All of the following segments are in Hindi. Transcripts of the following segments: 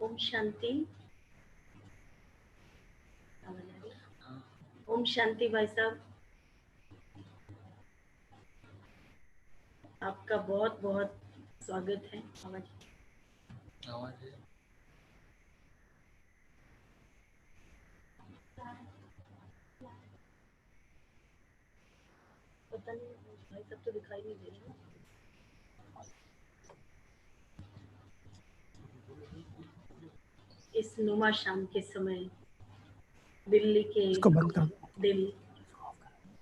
ओम शांति। ओम शांति भाई साहब, आपका बहुत बहुत स्वागत है। पता नहीं भाई साहब तो दिखाई नहीं दे रहे। इस नुमा शाम के समय दिल्ली के दिल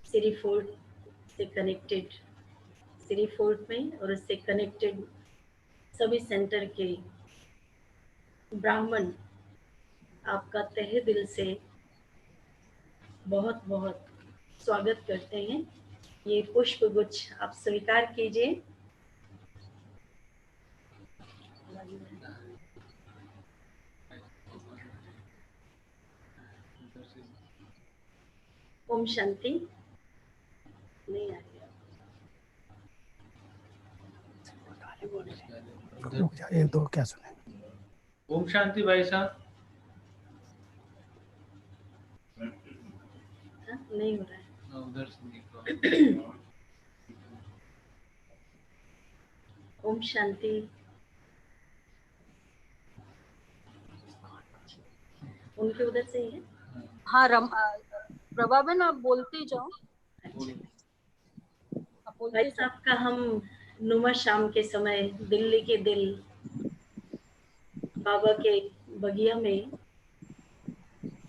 सिरी फोर्ट से कनेक्टेड, सिरी फोर्ट में और उससे कनेक्टेड सभी सेंटर के ब्राह्मण आपका तहे दिल से बहुत बहुत स्वागत करते हैं। ये पुष्प गुच्छ आप स्वीकार कीजिए। ओम शांति। नहीं आ रही एक दो क्या सुने। ओम शांति भाई साहब। नहीं हो रहा है। उधर से ओम शांति। उनके उधर से ही है। हाँ प्रभा बहन आप बोलते जाओ। भाई साहब का हम नुमा शाम के समय दिल्ली के दिल बाबा के बगिया में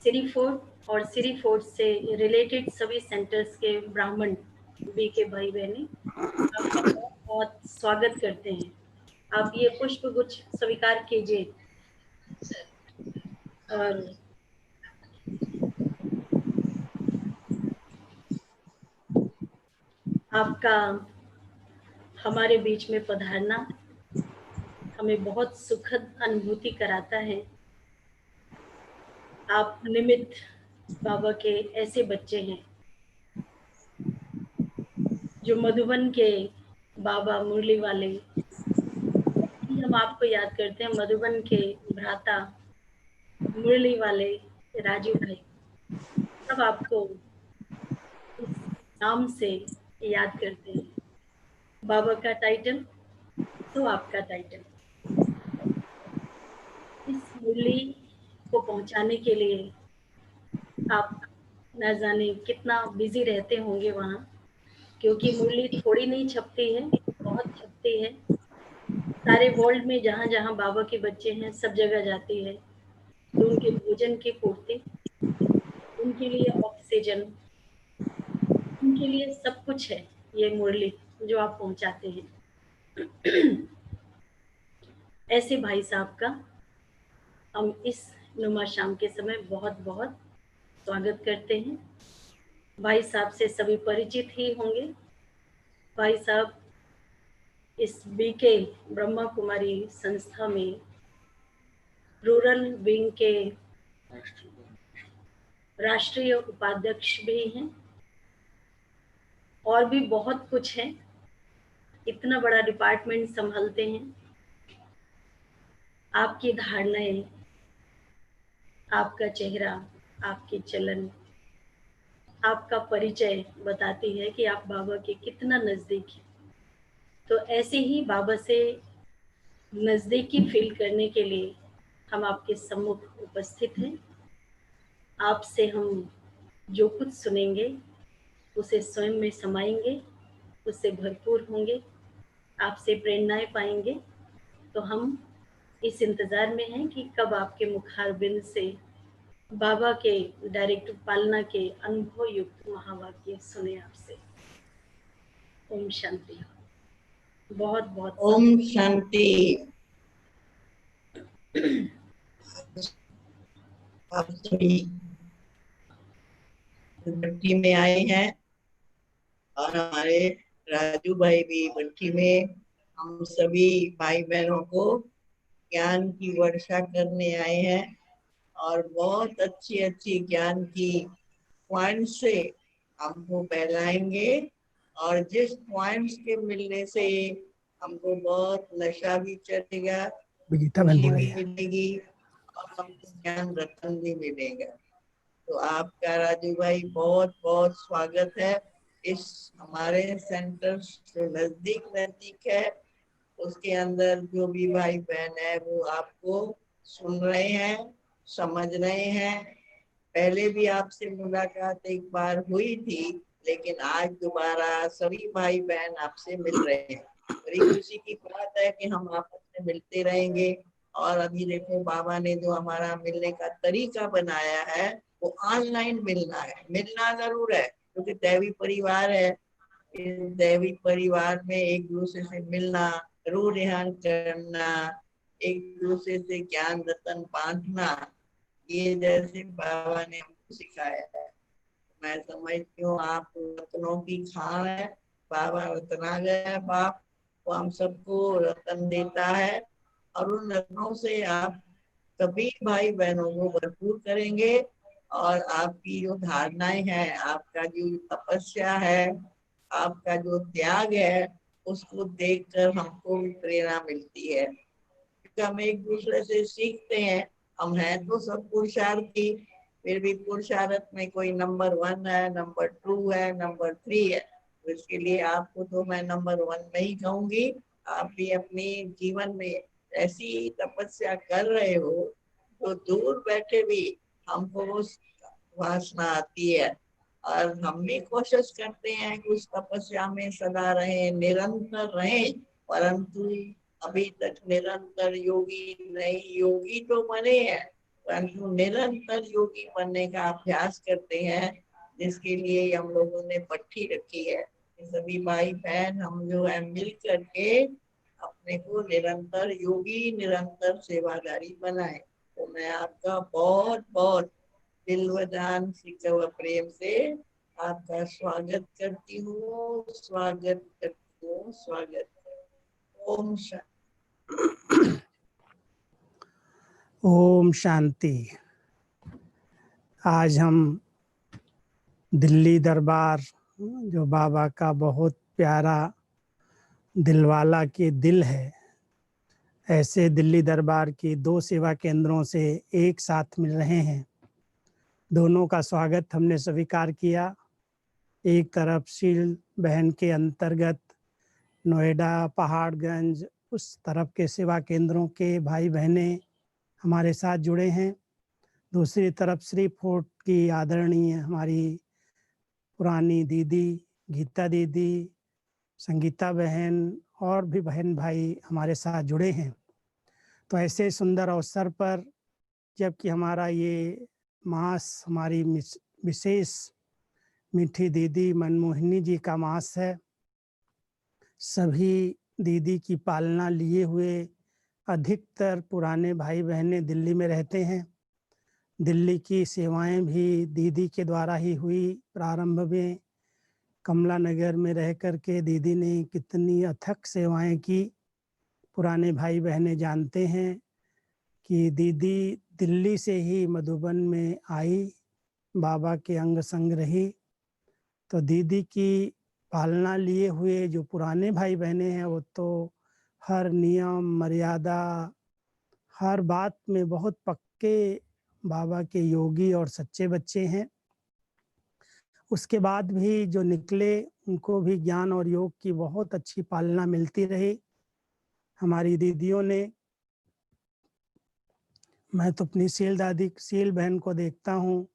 सिरी फोर्ट और सिरी फोर्ट से रिलेटेड सभी सेंटर्स के ब्राह्मण बी के भाई बहने आपका बहुत बहुत स्वागत करते हैं। आप ये पुष्प गुच्छ स्वीकार कीजिए। और आपका हमारे बीच में पधारना हमें बहुत सुखद अनुभूति कराता है। आप निमित्त बाबा के ऐसे बच्चे हैं जो मधुबन के बाबा मुरली वाले, हम आपको याद करते हैं, मधुबन के भ्राता मुरली वाले राजू भाई, सब आपको इस नाम से याद करते हैं। बाबा का टाइटल तो आपका टाइटल। इस मुरली को पहुंचाने के लिए आप न जाने कितना बिजी रहते होंगे वहाँ, क्योंकि मुरली थोड़ी नहीं छपती है, बहुत छपती है। सारे वर्ल्ड में जहाँ जहाँ बाबा के बच्चे हैं सब जगह जाती है। तो उनके भोजन की पूर्ति, उनके लिए ऑक्सीजन, उनके लिए सब कुछ है ये मुरली जो आप पहुंचाते हैं। ऐसे भाई साहब का हम इस नुमा शाम के समय बहुत बहुत स्वागत करते हैं। भाई साहब से सभी परिचित ही होंगे। भाई साहब इस बीके ब्रह्मा कुमारी संस्था में रूरल विंग के राष्ट्रीय उपाध्यक्ष भी हैं और भी बहुत कुछ है। इतना बड़ा डिपार्टमेंट संभालते हैं। आपकी धारणाएं, आपका चेहरा, आपकी चलन, आपका परिचय बताती है कि आप बाबा के कितना नजदीक हैं। तो ऐसे ही बाबा से नजदीकी फील करने के लिए हम आपके सम्मुख उपस्थित हैं। आपसे हम जो कुछ सुनेंगे उसे स्वयं में समाएंगे, उससे भरपूर होंगे, आपसे प्रेरणाएं पाएंगे। तो हम इस इंतजार में हैं कि कब आपके मुखारबिंद से बाबा के डायरेक्ट पालना के अनुभव युक्त महावाक्य सुने आपसे। ओम शांति। बहुत बहुत ओम शांति। आप सभी भट्टी में आए हैं और हमारे राजू भाई भी भट्टी में हम सभी भाई बहनों को ज्ञान की वर्षा करने आए हैं और बहुत अच्छी अच्छी ज्ञान की पॉइंट से हमको बहलाएंगे और जिस पॉइंट्स के मिलने से हमको बहुत नशा भी चढ़ेगा, खुशी भी मिलेगी और हमको ज्ञान रतन भी मिलेगा। तो आपका राजू भाई बहुत बहुत स्वागत है। इस हमारे सेंटर से नजदीक है, उसके अंदर जो भी भाई बहन है वो आपको सुन रहे हैं, समझ रहे हैं। पहले भी आपसे मुलाकात एक बार हुई थी, लेकिन आज दोबारा सभी भाई बहन आपसे मिल रहे हैं। बड़ी खुशी की बात है कि हम आपस में मिलते रहेंगे। और अभी देखो बाबा ने जो हमारा मिलने का तरीका बनाया है वो ऑनलाइन मिलना है। मिलना जरूर है क्योंकि दैवी परिवार है। इस दैवी परिवार में एक दूसरे से मिलना, रूह रेहान करना, एक दूसरे से ज्ञान रतन बांटना, ये जैसे बाबा ने हमको सिखाया है। मैं समझती हूँ आप रत्नों की खान है। बाबा रत्नागर है बाप, वो हम सबको रतन देता है और उन रत्नों से आप सभी भाई बहनों को भरपूर करेंगे। और आपकी जो धारणाएं हैं, आपका जो तपस्या है, आपका जो त्याग है, उसको देखकर हमको भी प्रेरणा मिलती है। हम एक दूसरे से सीखते हैं। हम हैं तो सब पुरुषार्थी, फिर भी पुरुषार्थ में कोई नंबर 1 है, नंबर 2 है, नंबर 3 है। तो इसके लिए आपको तो मैं नंबर 1 में ही कहूंगी। आप भी अपने जीवन में ऐसी तपस्या कर रहे हो तो दूर बैठे भी हमको उस वासना आती है। और हम भी कोशिश करते हैं कि उस तपस्या में सदा रहें, निरंतर रहें। परंतु अभी तक निरंतर योगी नहीं, योगी तो बने हैं परंतु निरंतर योगी बनने का अभ्यास करते हैं, जिसके लिए हम लोगों ने पट्टी रखी है। सभी भाई बहन हम जो है मिल करके अपने को निरंतर योगी, निरंतर सेवादारी बनाए। तो मैं आपका बहुत बहुत दिल व जान से व प्रेम से आपका स्वागत करती हूँ, स्वागत करती हूँ, स्वागत। ओम शांति। ओम शांति। आज हम दिल्ली दरबार, जो बाबा का बहुत प्यारा दिलवाला के दिल है, ऐसे दिल्ली दरबार की 2 सेवा केंद्रों से एक साथ मिल रहे हैं। दोनों का स्वागत हमने स्वीकार किया। एक तरफ शील बहन के अंतर्गत नोएडा, पहाड़गंज, उस तरफ के सेवा केंद्रों के भाई बहनें हमारे साथ जुड़े हैं। दूसरी तरफ श्री फोर्ट की आदरणीय हमारी पुरानी दीदी गीता दीदी, संगीता बहन और भी बहन भाई हमारे साथ जुड़े हैं। तो ऐसे सुंदर अवसर पर, जबकि हमारा ये मास हमारी विशेष मीठी दीदी मनमोहिनी जी का मास है, सभी दीदी की पालना लिए हुए अधिकतर पुराने भाई बहनें दिल्ली में रहते हैं। दिल्ली की सेवाएं भी दीदी के द्वारा ही हुई। प्रारंभ में कमला नगर में रह कर के दीदी ने कितनी अथक सेवाएं की। पुराने भाई बहनें जानते हैं कि दीदी दिल्ली से ही मधुबन में आई, बाबा के अंग संग रही। तो दीदी की पालना लिए हुए जो पुराने भाई बहनें हैं, वो तो हर नियम मर्यादा, हर बात में बहुत पक्के बाबा के योगी और सच्चे बच्चे हैं। उसके बाद भी जो निकले, उनको भी ज्ञान और योग की बहुत अच्छी पालना मिलती रही हमारी दीदियों ने। मैं तो अपनी सील बहन को देखता हूँ।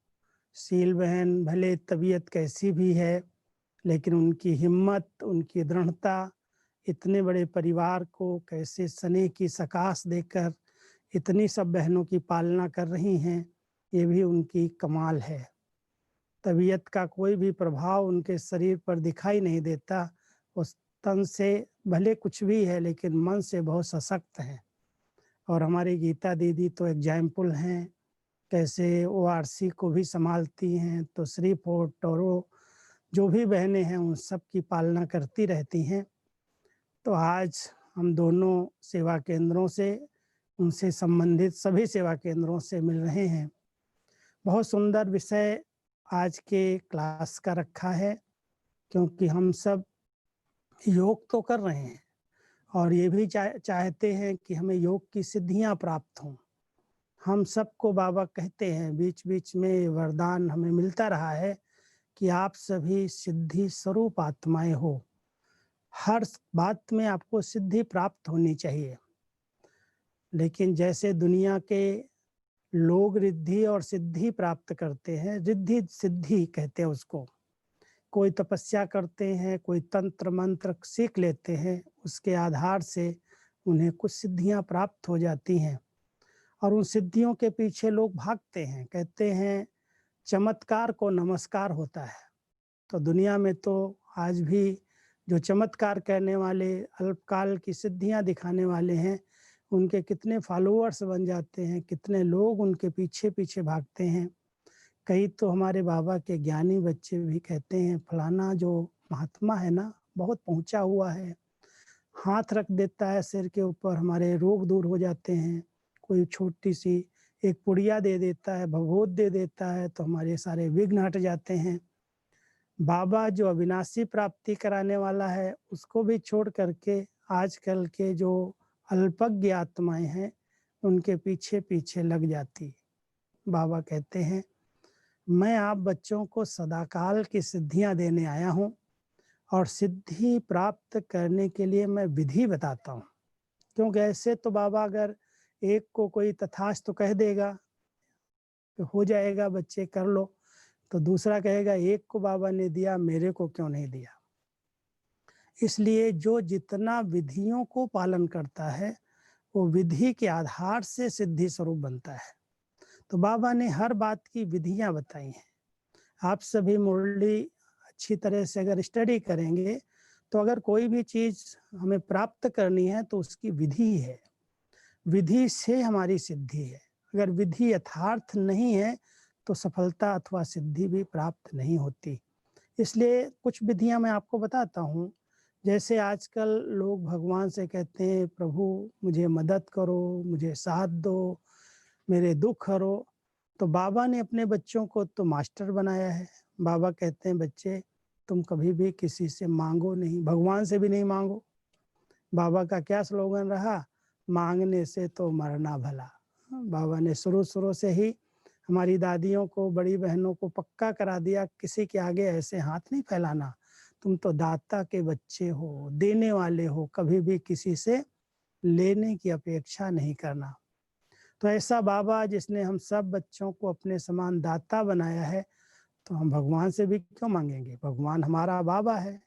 सील बहन भले तबीयत कैसी भी है, लेकिन उनकी हिम्मत, उनकी दृढ़ता, इतने बड़े परिवार को कैसे स्नेह की सकाश देकर इतनी सब बहनों की पालना कर रही हैं, ये भी उनकी कमाल है। तबीयत का कोई भी प्रभाव उनके शरीर पर दिखाई नहीं देता। उस तन से भले कुछ भी है, लेकिन मन से बहुत सशक्त है। और हमारी गीता दीदी तो एग्जाम्पल हैं, कैसे ORC को भी संभालती हैं। तो श्री फोर्ट और वो जो भी बहनें हैं, उन सब की पालना करती रहती हैं। तो आज हम दोनों सेवा केंद्रों से, उनसे संबंधित सभी सेवा केंद्रों से मिल रहे हैं। बहुत सुंदर विषय आज के क्लास का रखा है, क्योंकि हम सब योग तो कर रहे हैं और ये भी चाहते हैं कि हमें योग की सिद्धियां प्राप्त हों। हम सबको बाबा कहते हैं, बीच बीच में वरदान हमें मिलता रहा है कि आप सभी सिद्धि स्वरूप आत्माएं हो। हर बात में आपको सिद्धि प्राप्त होनी चाहिए। लेकिन जैसे दुनिया के लोग रिद्धि और सिद्धि प्राप्त करते हैं, रिद्धि सिद्धि कहते हैं उसको, कोई तपस्या करते हैं, कोई तंत्र मंत्र सीख लेते हैं, उसके आधार से उन्हें कुछ सिद्धियां प्राप्त हो जाती हैं और उन सिद्धियों के पीछे लोग भागते हैं, कहते हैं चमत्कार को नमस्कार होता है। तो दुनिया में तो आज भी जो चमत्कार करने वाले, अल्पकाल की सिद्धियां दिखाने वाले हैं, उनके कितने फॉलोअर्स बन जाते हैं, कितने लोग उनके पीछे पीछे भागते हैं। कई तो हमारे बाबा के ज्ञानी बच्चे भी कहते हैं फलाना जो महात्मा है ना, बहुत पहुंचा हुआ है, हाथ रख देता है सिर के ऊपर, हमारे रोग दूर हो जाते हैं। कोई छोटी सी एक पुड़िया दे देता है, भगवत दे देता है, तो हमारे सारे विघ्न हट जाते हैं। बाबा जो अविनाशी प्राप्ति कराने वाला है, उसको भी छोड़ करके आजकल के जो अल्पज्ञ आत्माएं हैं, उनके पीछे पीछे लग जाती। बाबा कहते हैं मैं आप बच्चों को सदाकाल की सिद्धियां देने आया हूं और सिद्धि प्राप्त करने के लिए मैं विधि बताता हूं। क्योंकि ऐसे तो बाबा अगर एक को कोई तथास्तु कह देगा कि हो जाएगा बच्चे कर लो, तो दूसरा कहेगा एक को बाबा ने दिया, मेरे को क्यों नहीं दिया। इसलिए जो जितना विधियों को पालन करता है, वो विधि के आधार से सिद्धि स्वरूप बनता है। तो बाबा ने हर बात की विधियां बताई हैं। आप सभी मुरली अच्छी तरह से अगर स्टडी करेंगे, तो अगर कोई भी चीज हमें प्राप्त करनी है तो उसकी विधि है, विधि से हमारी सिद्धि है। अगर विधि यथार्थ नहीं है तो सफलता अथवा सिद्धि भी प्राप्त नहीं होती। इसलिए कुछ विधियां मैं आपको बताता हूँ। जैसे आजकल लोग भगवान से कहते हैं प्रभु मुझे मदद करो, मुझे साथ दो, मेरे दुख हरो। तो बाबा ने अपने बच्चों को तो मास्टर बनाया है। बाबा कहते हैं बच्चे तुम कभी भी किसी से मांगो नहीं, भगवान से भी नहीं मांगो। बाबा का क्या स्लोगन रहा, मांगने से तो मरना भला। बाबा ने शुरू से ही हमारी दादियों को, बड़ी बहनों को पक्का करा दिया, किसी के आगे ऐसे हाथ नहीं फैलाना, तुम तो दाता के बच्चे हो, देने वाले हो, कभी भी किसी से लेने की अपेक्षा नहीं करना। तो ऐसा बाबा जिसने हम सब बच्चों को अपने समान दाता बनाया है, तो हम भगवान से भी क्यों मांगेंगे। भगवान हमारा बाबा है,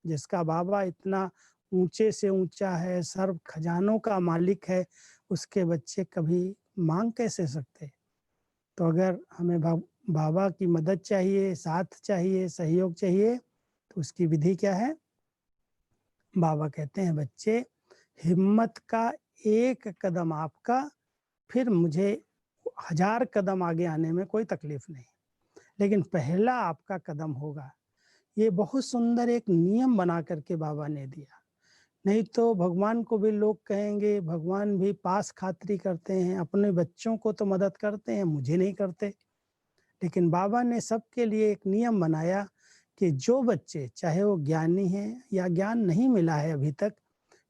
जिसका बाबा इतना ऊंचे से ऊंचा है, सर्व खजानों का मालिक है, उसके बच्चे कभी मांग कैसे सकते। तो अगर हमें बाबा की मदद चाहिए, साथ चाहिए, सहयोग चाहिए, तो उसकी विधि क्या है। बाबा कहते हैं बच्चे हिम्मत का एक कदम आपका, फिर मुझे 1000 कदम आगे आने में कोई तकलीफ नहीं, लेकिन पहला आपका कदम होगा। ये बहुत सुंदर एक नियम बना करके बाबा ने दिया। नहीं तो भगवान को भी लोग कहेंगे, भगवान भी पास खातरी करते हैं, अपने बच्चों को तो मदद करते हैं, मुझे नहीं करते। लेकिन बाबा ने सबके लिए एक नियम बनाया कि जो बच्चे, चाहे वो ज्ञानी हैं या ज्ञान नहीं मिला है अभी तक,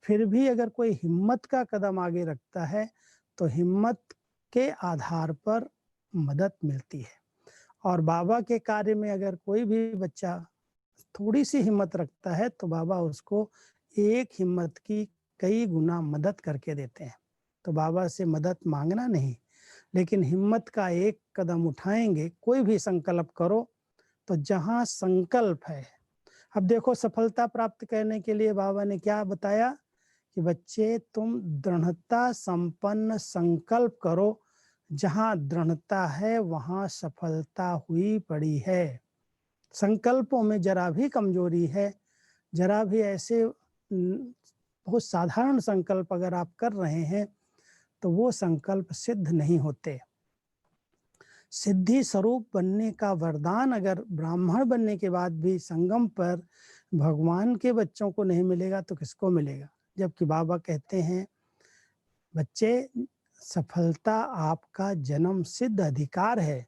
फिर भी अगर कोई हिम्मत का कदम आगे रखता है तो हिम्मत के आधार पर मदद मिलती है। और बाबा के कार्य में अगर कोई भी बच्चा थोड़ी सी हिम्मत रखता है तो बाबा उसको एक हिम्मत की कई गुना मदद करके देते हैं। तो बाबा से मदद मांगना नहीं, लेकिन हिम्मत का एक कदम उठाएंगे, कोई भी संकल्प करो, तो जहां संकल्प है। अब देखो सफलता प्राप्त करने के लिए बाबा ने क्या बताया कि बच्चे तुम दृढ़ता संपन्न संकल्प करो, जहां दृढ़ता है वहां सफलता हुई पड़ी है। संकल्पों में जरा भी कमजोरी है, जरा भी ऐसे बहुत साधारण संकल्प अगर आप कर रहे हैं तो वो संकल्प सिद्ध नहीं होते। सिद्धि स्वरूप बनने का वरदान अगर ब्राह्मण बनने के बाद भी संगम पर भगवान के बच्चों को नहीं मिलेगा तो किसको मिलेगा। जबकि बाबा कहते हैं बच्चे सफलता आपका जन्म सिद्ध अधिकार है।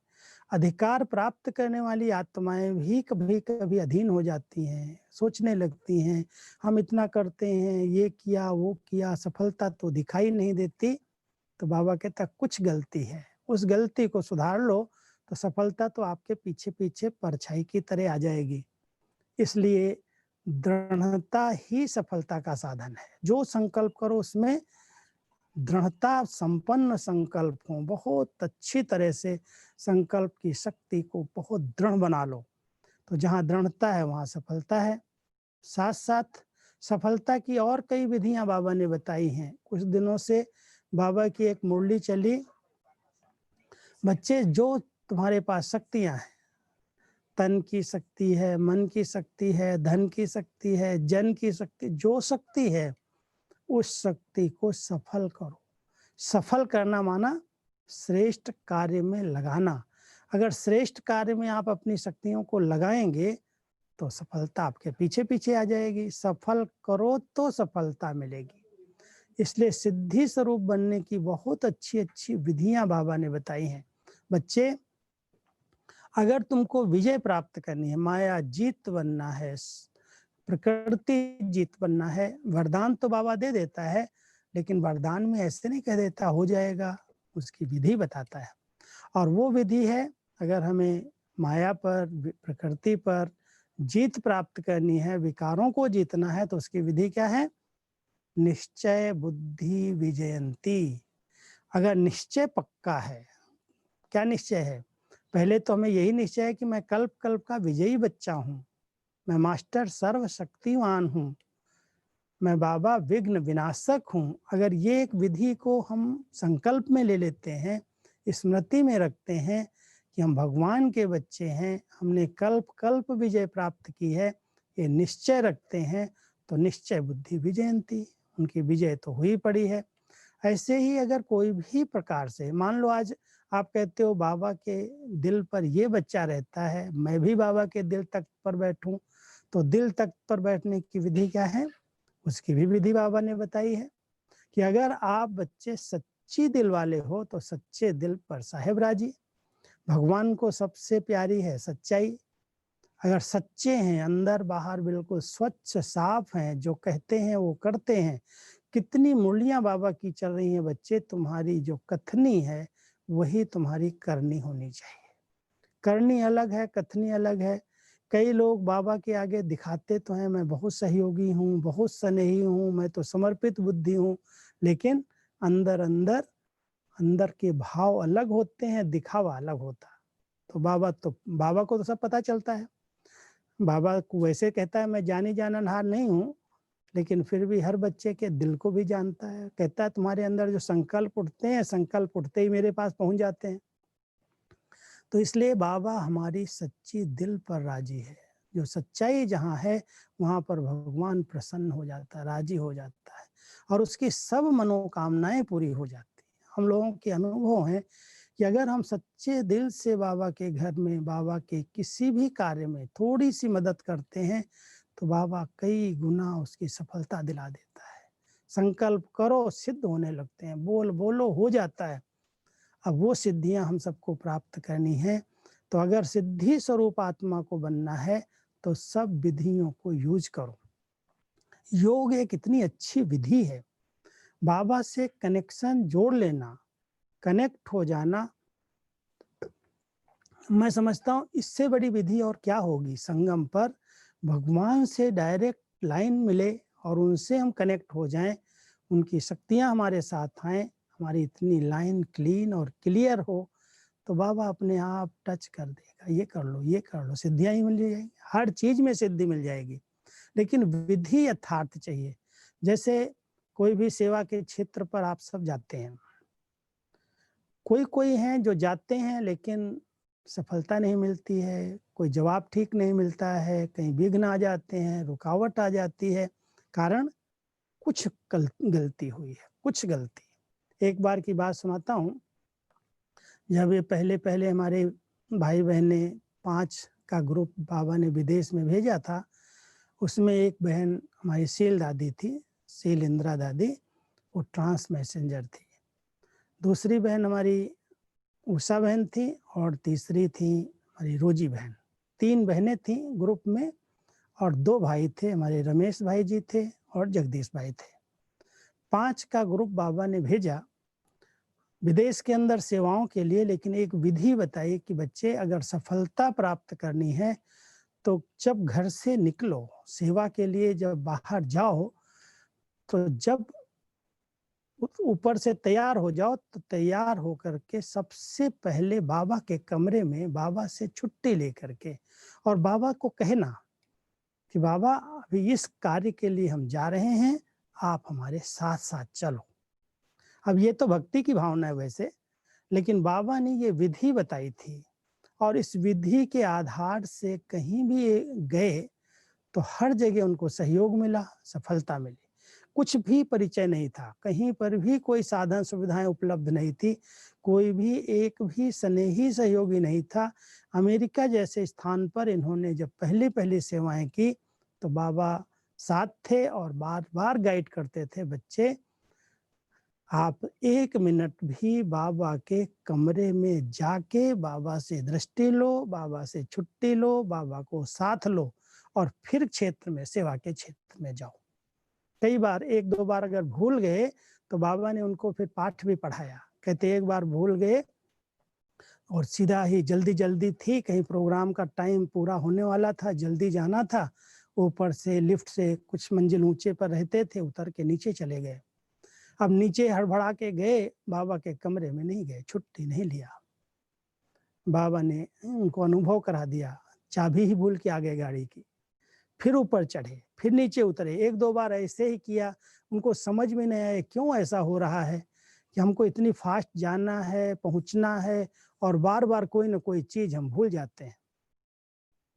अधिकार प्राप्त करने वाली आत्माएं भी कभी कभी अधीन हो जाती हैं, सोचने लगती हैं हम इतना करते हैं, ये किया वो किया, सफलता तो दिखाई नहीं देती। तो बाबा कहता कुछ गलती है, उस गलती को सुधार लो तो सफलता तो आपके पीछे पीछे परछाई की तरह आ जाएगी। इसलिए दृढ़ता ही सफलता का साधन है। जो संकल्प करो उसमें दृढ़ता संपन्न संकल्प हो, बहुत अच्छी तरह से संकल्प की शक्ति को बहुत दृढ़ बना लो। तो जहाँ दृढ़ता है वहाँ सफलता है। साथ साथ सफलता की और कई विधियां बाबा ने बताई हैं। कुछ दिनों से बाबा की एक मुरली चली, बच्चे जो तुम्हारे पास शक्तियां हैं, तन की शक्ति है, मन की शक्ति है, धन की शक्ति है, जन की शक्ति, जो शक्ति है उस शक्ति को सफल करो। सफल करना माना श्रेष्ठ कार्य में लगाना। अगर श्रेष्ठ कार्य में आप अपनी शक्तियों को लगाएंगे तो सफलता आपके पीछे पीछे आ जाएगी। सफल करो तो सफलता मिलेगी। इसलिए सिद्धि स्वरूप बनने की बहुत अच्छी अच्छी विधियां बाबा ने बताई हैं। बच्चे, अगर तुमको विजय प्राप्त करनी है, माया जीत बनना है, प्रकृति जीत बनना है, वरदान तो बाबा दे देता है, लेकिन वरदान में ऐसे नहीं कह देता हो जाएगा, उसकी विधि बताता है। और वो विधि है, अगर हमें माया पर, प्रकृति पर जीत प्राप्त करनी है, विकारों को जीतना है, तो उसकी विधि क्या है? निश्चय बुद्धि विजयंती। अगर निश्चय पक्का है, क्या निश्चय है? पहले तो हमें यही निश्चय है कि मैं कल्प कल्प का विजयी बच्चा हूं, मैं मास्टर सर्वशक्तिवान हूं, मैं बाबा विघ्न विनाशक हूं। अगर ये एक विधि को हम संकल्प में ले लेते हैं, स्मृति में रखते हैं कि हम भगवान के बच्चे हैं, हमने कल्प कल्प विजय प्राप्त की है, ये निश्चय रखते हैं, तो निश्चय बुद्धि विजयंती, उनकी विजय तो हुई पड़ी है। ऐसे ही अगर कोई भी प्रकार से, मान लो आज आप कहते हो बाबा के दिल पर ये बच्चा रहता है, मैं भी बाबा के दिल तक पर बैठूं, तो दिल तक पर बैठने की विधि क्या है? उसकी भी विधि बाबा ने बताई है कि अगर आप बच्चे सच्ची दिल वाले हो तो सच्चे दिल पर साहेब राजी। भगवान को सबसे प्यारी है सच्चाई। अगर सच्चे हैं, अंदर बाहर बिल्कुल स्वच्छ साफ हैं, जो कहते हैं वो करते हैं। कितनी मुरलियां बाबा की चल रही हैं बच्चे, तुम्हारी जो कथनी है वही तुम्हारी करनी होनी चाहिए। करनी अलग है, कथनी अलग है। कई लोग बाबा के आगे दिखाते तो हैं मैं बहुत सहयोगी हूँ, बहुत स्नेही हूँ, मैं तो समर्पित बुद्धि हूँ, लेकिन अंदर अंदर अंदर के भाव अलग होते हैं, दिखावा अलग होता। तो बाबा को तो सब पता चलता है। बाबा को वैसे कहता है मैं जानी जाननहार नहीं हूँ, लेकिन फिर भी हर बच्चे के दिल को भी जानता है। कहता है तुम्हारे अंदर जो संकल्प उठते हैं, संकल्प उठते ही मेरे पास पहुंच जाते हैं। तो इसलिए बाबा हमारी सच्ची दिल पर राजी है। जो सच्चाई जहाँ है वहाँ पर भगवान प्रसन्न हो जाता है, राजी हो जाता है, और उसकी सब मनोकामनाएं पूरी हो जाती हैं। हम लोगों के अनुभव हैं कि अगर हम सच्चे दिल से बाबा के घर में, बाबा के किसी भी कार्य में थोड़ी सी मदद करते हैं, तो बाबा कई गुना उसकी सफलता दिला देता है। संकल्प करो, सिद्ध होने लगते हैं, बोलो हो जाता है। अब वो सिद्धियां हम सबको प्राप्त करनी है। तो अगर सिद्धि स्वरूप आत्मा को बनना है तो सब विधियों को यूज करो। योग एक इतनी अच्छी विधि है, बाबा से कनेक्शन जोड़ लेना, कनेक्ट हो जाना। मैं समझता हूँ इससे बड़ी विधि और क्या होगी। संगम पर भगवान से डायरेक्ट लाइन मिले और उनसे हम कनेक्ट हो जाएं, उनकी शक्तियां हमारे साथ आएं, हमारी इतनी लाइन क्लीन और क्लियर हो, तो बाबा अपने आप टच कर देगा। ये कर लो, ये कर लो, सिद्धियां ही मिल जाएगी, हर चीज में सिद्धि मिल जाएगी। लेकिन विधि यथार्थ चाहिए। जैसे कोई भी सेवा के क्षेत्र पर आप सब जाते हैं, कोई हैं जो जाते हैं लेकिन सफलता नहीं मिलती है, कोई जवाब ठीक नहीं मिलता है, कहीं विघ्न आ जाते हैं, रुकावट आ जाती है। कारण कुछ गलती हुई है, कुछ गलती। एक बार की बात सुनाता हूँ। जब ये पहले हमारे भाई बहने 5 का ग्रुप बाबा ने विदेश में भेजा था, उसमें एक बहन हमारी शील दादी थी, शील इंदिरा दादी, वो ट्रांस मैसेंजर थी। दूसरी बहन हमारी उषा बहन थी और तीसरी थी हमारी रोजी बहन। 3 बहनें थी ग्रुप में और 2 भाई थे, हमारे रमेश भाई जी थे और जगदीश भाई थे। 5 का ग्रुप बाबा ने भेजा। विदेश के अंदर सेवाओं के लिए, लेकिन एक विधि बताई कि बच्चे अगर सफलता प्राप्त करनी है तो जब घर से निकलो सेवा के लिए, जब बाहर जाओ, तो जब ऊपर से तैयार हो जाओ तो तैयार होकर के सबसे पहले बाबा के कमरे में बाबा से छुट्टी लेकर के और बाबा को कहना कि बाबा अभी इस कार्य के लिए हम जा रहे हैं, आप हमारे साथ साथ चलो। अब ये तो भक्ति की भावना है वैसे, लेकिन बाबा ने ये विधि बताई थी और इस विधि के आधार से कहीं भी गए तो हर जगह उनको सहयोग मिला, सफलता मिली। कुछ भी परिचय नहीं था, कहीं पर भी कोई साधन सुविधाएं उपलब्ध नहीं थी, कोई भी एक भी स्नेही सहयोगी नहीं था। अमेरिका जैसे स्थान पर इन्होंने जब पहली पहली सेवाएं की तो बाबा साथ थे और बार बार गाइड करते थे, बच्चे आप 1 मिनट भी बाबा के कमरे में जाके बाबा से दृष्टि लो, बाबा से छुट्टी लो, बाबा को साथ लो और फिर क्षेत्र में, सेवा के क्षेत्र में जाओ। कई बार 1-2 बार अगर भूल गए तो बाबा ने उनको फिर पाठ भी पढ़ाया। कहते एक बार भूल गए और सीधा ही जल्दी थी, कहीं प्रोग्राम का टाइम पूरा होने वाला था, जल्दी जाना था, ऊपर से लिफ्ट से कुछ मंजिल ऊंचे पर रहते थे, उतर के नीचे चले गए। अब नीचे हड़बड़ा के गए, बाबा के कमरे में नहीं गए, छुट्टी नहीं लिया। बाबा ने उनको अनुभव करा दिया, चाबी ही भूल के आ गए गाड़ी की। फिर ऊपर चढ़े, फिर नीचे उतरे, 1-2 बार ऐसे ही किया। उनको समझ में नहीं आया क्यों ऐसा हो रहा है कि हमको इतनी फास्ट जाना है, पहुंचना है और बार बार कोई ना कोई चीज हम भूल जाते हैं।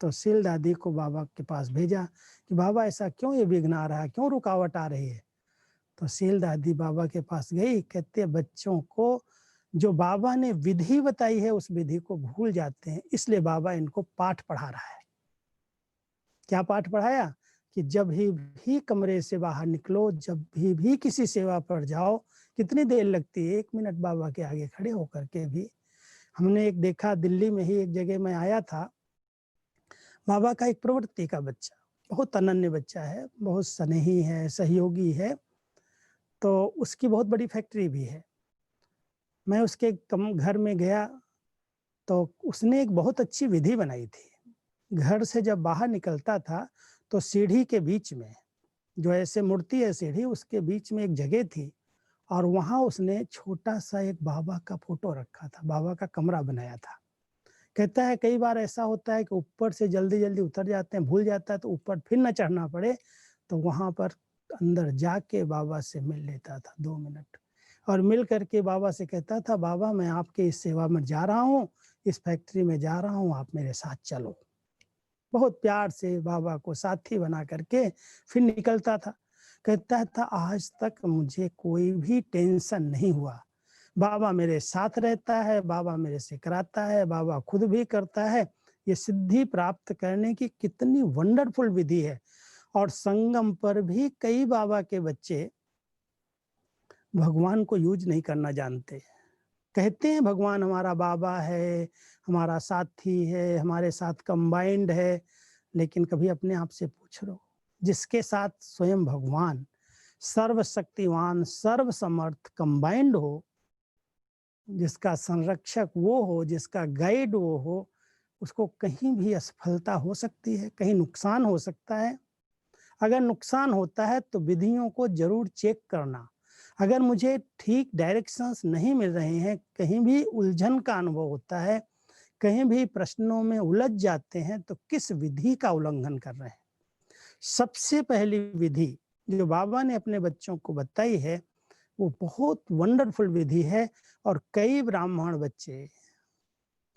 तो सील दादी को बाबा के पास भेजा कि बाबा ऐसा क्यों ये विघ्न आ रहा है, क्यों रुकावट आ रही है। तो सील दादी बाबा के पास गई, कहते बच्चों को जो बाबा ने विधि बताई है उस विधि को भूल जाते हैं, इसलिए बाबा इनको पाठ पढ़ा रहा है। क्या पाठ पढ़ाया कि जब भी कमरे से बाहर निकलो, जब भी किसी सेवा पर जाओ, कितनी देर लगती है, 1 मिनट बाबा के आगे खड़े होकर के भी। हमने एक देखा, दिल्ली में ही एक जगह में आया था, बाबा का एक प्रवृत्ति का बच्चा, बहुत अनन्य बच्चा है, बहुत स्नेही है, सहयोगी है, तो उसकी बहुत बड़ी फैक्ट्री भी है। मैं उसके घर में गया तो उसने एक बहुत अच्छी विधि बनाई थी। घर से जब बाहर निकलता था तो सीढ़ी के बीच में, जो ऐसे मुड़ती है सीढ़ी, उसके बीच में एक जगह थी और वहां उसने छोटा सा एक बाबा का फोटो रखा था, बाबा का कमरा बनाया था। कहता है कई बार ऐसा होता है कि ऊपर से जल्दी उतर जाते हैं, भूल जाता है, तो ऊपर फिर न चढ़ना पड़े, तो वहां पर अंदर जाके बाबा से मिल लेता था 2 मिनट और मिल करके बाबा से कहता था, बाबा मैं आपके इस सेवा में जा रहा हूँ, इस फैक्ट्री में जा रहा हूँ, आप मेरे साथ चलो। बहुत प्यार से बाबा को साथी बना करके फिर निकलता था। कहता था आज तक मुझे कोई भी टेंशन नहीं हुआ, बाबा मेरे साथ रहता है, बाबा मेरे से कराता है, बाबा खुद भी करता है। ये सिद्धि प्राप्त करने की कितनी वंडरफुल विधि है। और संगम पर भी कई बाबा के बच्चे भगवान को यूज नहीं करना जानते, कहते हैं भगवान हमारा बाबा है, हमारा साथी है, हमारे साथ कंबाइंड है, लेकिन कभी अपने आप से पूछ लो, जिसके साथ स्वयं भगवान सर्वशक्तिवान सर्वसमर्थ कंबाइंड हो, जिसका संरक्षक वो हो, जिसका गाइड वो हो, उसको कहीं भी असफलता हो सकती है, कहीं नुकसान हो सकता है। अगर नुकसान होता है तो विधियों को जरूर चेक करना। अगर मुझे ठीक डायरेक्शंस नहीं मिल रहे हैं, कहीं भी उलझन का अनुभव होता है, कहीं भी प्रश्नों में उलझ जाते हैं, तो किस विधि का उल्लंघन कर रहे हैं। सबसे पहली विधि जो बाबा ने अपने बच्चों को बताई है वो बहुत वंडरफुल विधि है और कई ब्राह्मण बच्चे,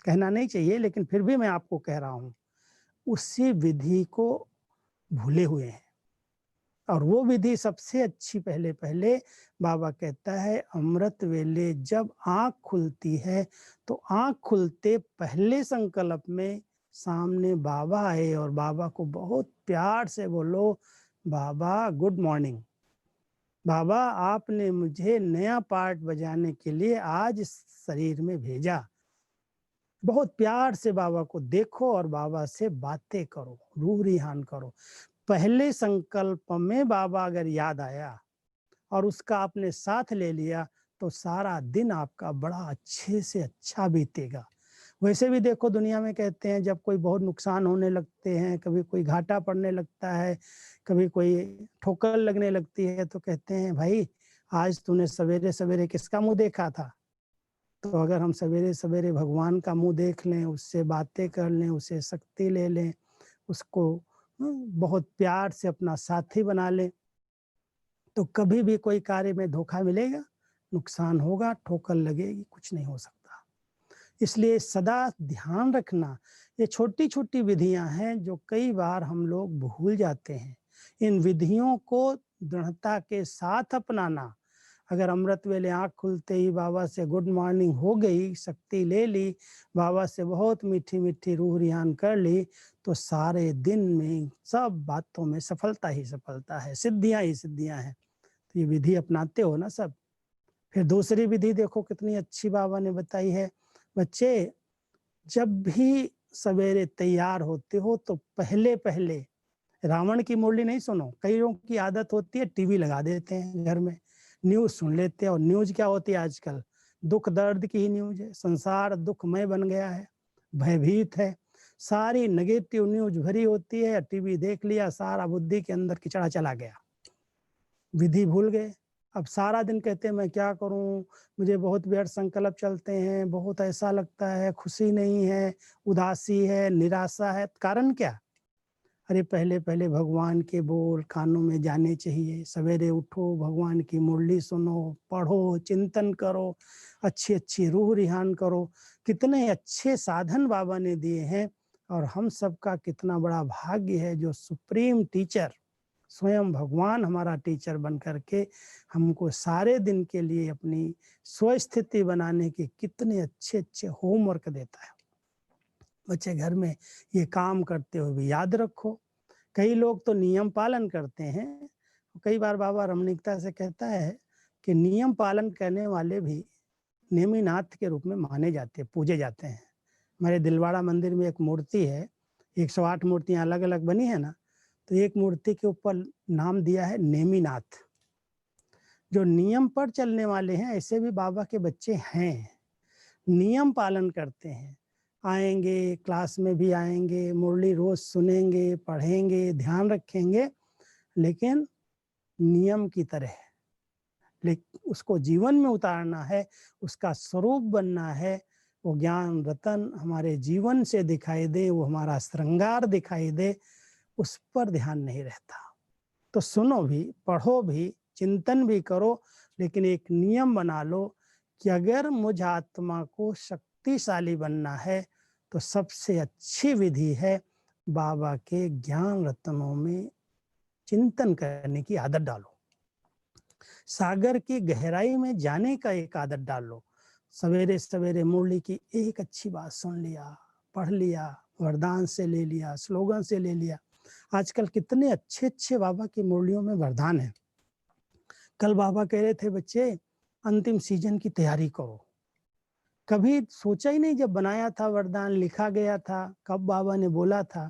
कहना नहीं चाहिए लेकिन फिर भी मैं आपको कह रहा हूं, उसी विधि को भूले हुए हैं। और वो विधि सबसे अच्छी, पहले बाबा कहता है अमृत वेले जब आंख खुलती है तो आंख खुलते पहले संकल्प में सामने बाबा आए और बाबा को बहुत प्यार से बोलो, बाबा गुड मॉर्निंग, बाबा आपने मुझे नया पार्ट बजाने के लिए आज इस शरीर में भेजा। बहुत प्यार से बाबा को देखो और बाबा से बातें करो, रूह रिहान करो। पहले संकल्प में बाबा अगर याद आया और उसका आपने साथ ले लिया तो सारा दिन आपका बड़ा अच्छे से अच्छा बीतेगा। वैसे भी देखो दुनिया में कहते हैं जब कोई बहुत नुकसान होने लगते हैं, कभी कोई घाटा पड़ने लगता है, कभी कोई ठोकर लगने लगती है, तो कहते हैं भाई आज तूने सवेरे सवेरे किसका मुंह देखा था। तो अगर हम सवेरे सवेरे भगवान का मुंह देख लें, उससे बातें कर लें, उससे शक्ति ले लें, उसको बहुत प्यार से अपना साथी बना लें, तो कभी भी कोई कार्य में धोखा मिलेगा, नुकसान होगा, ठोकर लगेगी, कुछ नहीं हो सकता। इसलिए सदा ध्यान रखना, ये छोटी छोटी विधियां हैं जो कई बार हम लोग भूल जाते हैं। इन विधियों को दृढ़ता के साथ अपनाना। अगर अमृत वेले आँख खुलते ही बाबा से गुड मॉर्निंग हो गई, शक्ति ले ली, बाबा से बहुत मीठी मीठी रूह रियान कर ली, तो सारे दिन में सब बातों में सफलता ही सफलता है, सिद्धियां ही सिद्धियां हैं। तो ये विधि अपनाते हो ना सब। फिर दूसरी विधि देखो कितनी अच्छी बाबा ने बताई है। बच्चे जब भी सवेरे तैयार होते हो तो पहले पहले रावण की मुरली नहीं सुनो। कई लोगों की आदत होती है टीवी लगा देते हैं घर में, न्यूज सुन लेते हैं। और न्यूज क्या होती है आजकल, दुख दर्द की ही न्यूज है। संसार दुखमय बन गया है, भयभीत है, सारी नेगेटिव न्यूज भरी होती है। टीवी देख लिया, सारा बुद्धि के अंदर किचड़ा चला गया, विधि भूल गए। अब सारा दिन कहते हैं मैं क्या करूं, मुझे बहुत व्यर्थ संकल्प चलते हैं, बहुत ऐसा लगता है, खुशी नहीं है, उदासी है, निराशा है। कारण क्या? अरे पहले पहले भगवान के बोल कानों में जाने चाहिए। सवेरे उठो, भगवान की मुरली सुनो, पढ़ो, चिंतन करो, अच्छी अच्छी रूह रिहान करो। कितने अच्छे साधन बाबा ने दिए हैं, और हम सबका कितना बड़ा भाग्य है जो सुप्रीम टीचर स्वयं भगवान हमारा टीचर बन करके हमको सारे दिन के लिए अपनी स्वस्थिति बनाने के कितने अच्छे अच्छे होमवर्क देता है। बच्चे घर में ये काम करते हुए भी याद रखो। कई लोग तो नियम पालन करते हैं। कई बार बाबा रमणीकता से कहता है कि नियम पालन करने वाले भी नेमिनाथ के रूप में माने जाते हैं, पूजे जाते हैं। हमारे दिलवाड़ा मंदिर में एक मूर्ति है, 108 मूर्तियां अलग अलग बनी है ना, तो एक मूर्ति के ऊपर नाम दिया है नेमिनाथ। जो नियम पर चलने वाले हैं, ऐसे भी बाबा के बच्चे हैं, नियम पालन करते हैं। आएंगे, क्लास में भी आएंगे, मुरली रोज सुनेंगे, पढ़ेंगे, ध्यान रखेंगे, लेकिन नियम की तरह। लेकिन उसको जीवन में उतारना है, उसका स्वरूप बनना है। वो ज्ञान रतन हमारे जीवन से दिखाई दे, वो हमारा श्रृंगार दिखाई दे, उस पर ध्यान नहीं रहता। तो सुनो भी, पढ़ो भी, चिंतन भी करो, लेकिन एक नियम बना लो कि अगर मुझ आत्मा को शक्तिशाली बनना है तो सबसे अच्छी विधि है बाबा के ज्ञान रत्नों में चिंतन करने की आदत डालो। सागर की गहराई में जाने का एक आदत डालो। सवेरे सवेरे मुरली की एक अच्छी बात सुन लिया, पढ़ लिया, वरदान से ले लिया, स्लोगन से ले लिया। आजकल कितने अच्छे अच्छे बाबा की मुरलियों में वरदान है। कल बाबा कह रहे थे बच्चे अंतिम सीजन की तैयारी करो। कभी सोचा ही नहीं, जब बनाया था वरदान, लिखा गया था, कब बाबा ने बोला था,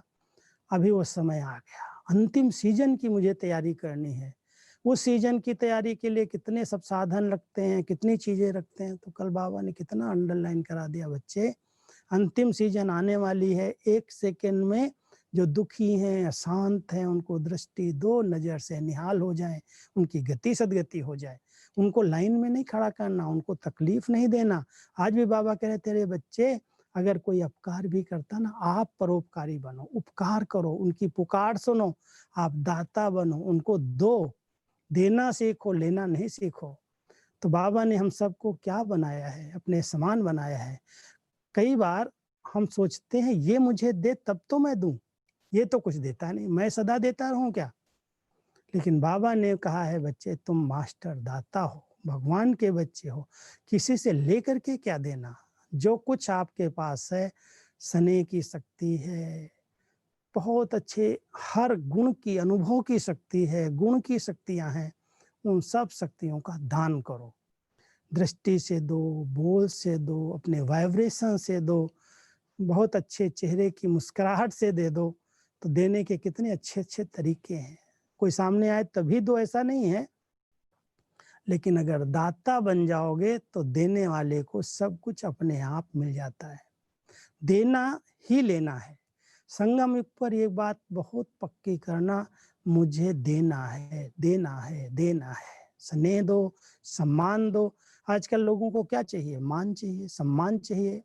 अभी वो समय आ गया। अंतिम सीजन की मुझे तैयारी करनी है। उस सीजन की तैयारी के लिए कितने सब साधन रखते हैं, कितनी चीजें रखते हैं। तो कल बाबा ने कितना अंडरलाइन करा दिया, बच्चे अंतिम सीजन आने वाली है। एक सेकेंड में जो दुखी हैं, अशांत हैं, उनको दृष्टि दो, नजर से निहाल हो जाए, उनकी गति सदगति हो जाए। उनको लाइन में नहीं खड़ा करना, उनको तकलीफ नहीं देना। आज भी बाबा कह रहे तेरे बच्चे अगर कोई अपकार भी करता ना, आप परोपकारी बनो, उपकार करो, उनकी पुकार सुनो, आप दाता बनो, उनको दो, देना सीखो, लेना नहीं सीखो। तो बाबा ने हम सबको क्या बनाया है, अपने समान बनाया है। कई बार हम सोचते हैं ये मुझे दे तब तो मैं दूं, ये तो कुछ देता नहीं, मैं सदा देता रहूं क्या। लेकिन बाबा ने कहा है बच्चे तुम मास्टर दाता हो, भगवान के बच्चे हो, किसी से लेकर के क्या देना। जो कुछ आपके पास है, स्नेह की शक्ति है, बहुत अच्छे हर गुण की, अनुभव की शक्ति है, गुण की शक्तियां हैं, उन सब शक्तियों का दान करो। दृष्टि से दो, बोल से दो, अपने वाइब्रेशन से दो, बहुत अच्छे चेहरे की मुस्कुराहट से दे दो। तो देने के कितने अच्छे अच्छे तरीके हैं। कोई सामने आए तभी दो ऐसा नहीं है, लेकिन अगर दाता बन जाओगे तो देने वाले को सब कुछ अपने आप मिल जाता है। देना ही लेना है। संगम युग पर एक बात बहुत पक्की करना, मुझे देना है, देना है, देना है। स्नेह दो, सम्मान दो। आजकल लोगों को क्या चाहिए? मान चाहिए, सम्मान चाहिए।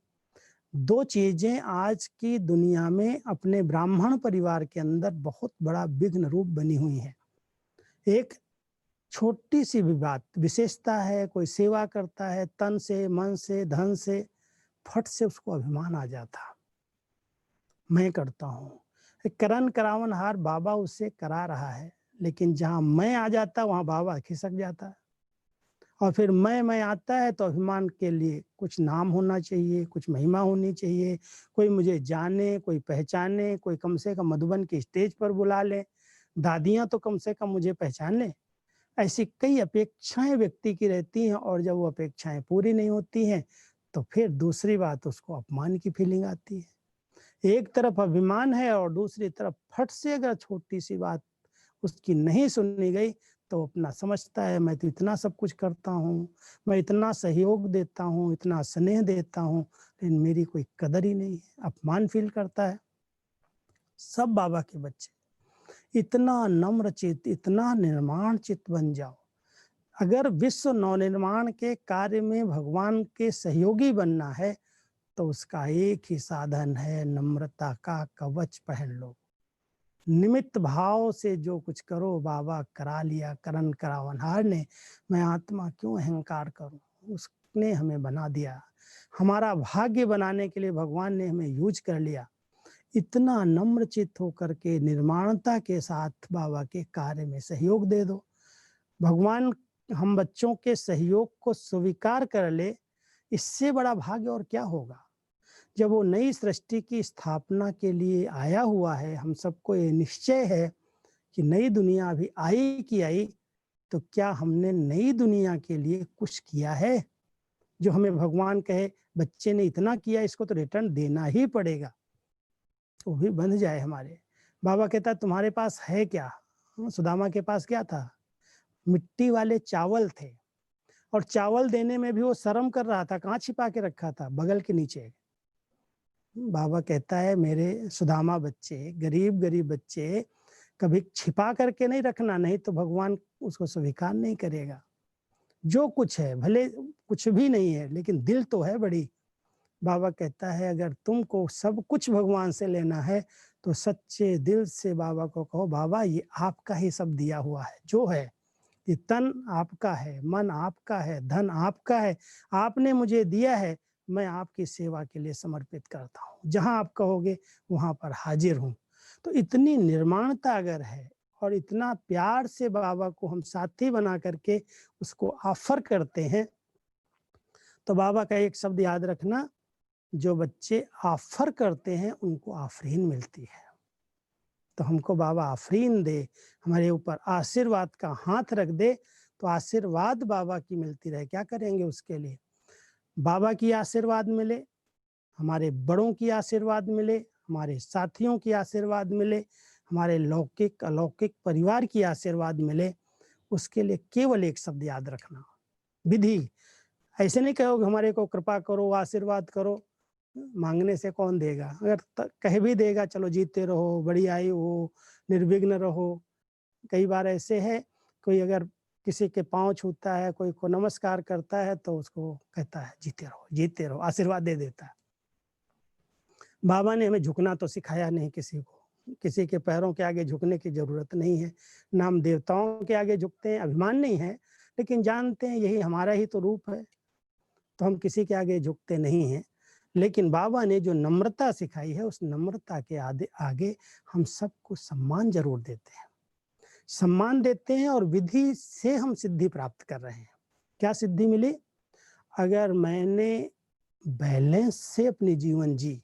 दो चीजें आज की दुनिया में अपने ब्राह्मण परिवार के अंदर बहुत बड़ा विघ्न रूप बनी हुई है। एक छोटी सी भी बात, विशेषता है, कोई सेवा करता है तन से, मन से, धन से, फट से उसको अभिमान आ जाता, मैं करता हूँ। करन करावन हार बाबा उससे करा रहा है, लेकिन जहां मैं आ जाता वहां बाबा खिसक जाता है। और फिर मैं आता है तो अभिमान के लिए कुछ नाम होना चाहिए, कुछ महिमा होनी चाहिए, कोई मुझे जाने, कोई पहचाने, कोई कम से कम मधुबन की स्टेज पर बुला ले, दादियां तो कम से कम मुझे पहचान ले। ऐसी कई अपेक्षाएं व्यक्ति की रहती हैं, और जब वो अपेक्षाएं पूरी नहीं होती हैं तो फिर दूसरी बात, उसको अपमान की फीलिंग आती है। एक तरफ अभिमान है और दूसरी तरफ फट से अगर छोटी सी बात उसकी नहीं सुनी गई तो अपना समझता है मैं तो इतना सब कुछ करता हूँ, मैं इतना सहयोग देता हूँ, इतना स्नेह देता हूँ, लेकिन मेरी कोई कदर ही नहीं है, अपमान फील करता है। सब बाबा के बच्चे इतना नम्र चित्त, इतना निर्माण चित्त बन जाओ। अगर विश्व नवनिर्माण के कार्य में भगवान के सहयोगी बनना है तो उसका एक ही साधन है, नम्रता का कवच पहन लो। निमित्त भाव से जो कुछ करो, बाबा करा लिया। करन करावनहार ने, मैं आत्मा क्यों अहंकार करूं, उसने हमें बना दिया। हमारा भाग्य बनाने के लिए भगवान ने हमें यूज कर लिया। इतना नम्र चित्त होकर के निर्माणता के साथ बाबा के कार्य में सहयोग दे दो। भगवान हम बच्चों के सहयोग को स्वीकार कर ले, इससे बड़ा भाग्य और क्या होगा। जब वो नई सृष्टि की स्थापना के लिए आया हुआ है, हम सबको ये निश्चय है कि नई दुनिया अभी आई कि आई, तो क्या हमने नई दुनिया के लिए कुछ किया है? जो हमें भगवान कहे बच्चे ने इतना किया, इसको तो रिटर्न देना ही पड़ेगा, वो भी बंध जाए हमारे। बाबा कहता तुम्हारे पास है क्या? सुदामा के पास क्या था? मिट्टी वाले चावल थे, और चावल देने में भी वो शर्म कर रहा था। कहाँ छिपा के रखा था? बगल के नीचे। बाबा कहता है मेरे सुदामा बच्चे, गरीब गरीब बच्चे, कभी छिपा करके नहीं रखना, नहीं तो भगवान उसको स्वीकार नहीं करेगा। जो कुछ है, भले कुछ भी नहीं है लेकिन दिल तो है बड़ी। बाबा कहता है अगर तुमको सब कुछ भगवान से लेना है तो सच्चे दिल से बाबा को कहो, बाबा ये आपका ही सब दिया हुआ है, जो है ये तन आपका है, मन आपका है, धन आपका है, आपने मुझे दिया है, मैं आपकी सेवा के लिए समर्पित करता हूँ। जहां आप कहोगे वहां पर हाजिर हूँ। तो इतनी निर्माणता अगर है और इतना प्यार से बाबा को हम साथी बना करके उसको ऑफर करते हैं, तो बाबा का एक शब्द याद रखना, जो बच्चे ऑफर करते हैं उनको आफरीन मिलती है। तो हमको बाबा आफरीन दे, हमारे ऊपर आशीर्वाद का हाथ रख दे, तो आशीर्वाद बाबा की मिलती रहे। क्या करेंगे उसके लिए? बाबा की आशीर्वाद मिले, हमारे बड़ों की आशीर्वाद मिले, हमारे साथियों की आशीर्वाद मिले, हमारे लौकिक अलौकिक परिवार की आशीर्वाद मिले। उसके लिए केवल एक शब्द याद रखना, विधि। ऐसे नहीं कहोगे हमारे को कृपा करो, आशीर्वाद करो, मांगने से कौन देगा? अगर कह भी देगा चलो जीते रहो, बड़ी आयु हो, निर्विघ्न रहो। कई बार ऐसे है, कोई अगर किसी के पांव छूता है, कोई को नमस्कार करता है तो उसको कहता है जीते रहो, जीते रहो, आशीर्वाद दे देता है। बाबा ने हमें झुकना तो सिखाया नहीं किसी को, किसी के पैरों के आगे झुकने की जरूरत नहीं है। नाम देवताओं के आगे झुकते हैं, अभिमान नहीं है, लेकिन जानते हैं यही हमारा ही तो रूप है, तो हम किसी के आगे झुकते नहीं हैं। लेकिन बाबा ने जो नम्रता सिखाई है, उस नम्रता के आगे हम सबको सम्मान जरूर देते हैं, सम्मान देते हैं। और विधि से हम सिद्धि प्राप्त कर रहे हैं। क्या सिद्धि मिली? अगर मैंने बैलेंस से अपनी जीवन जी,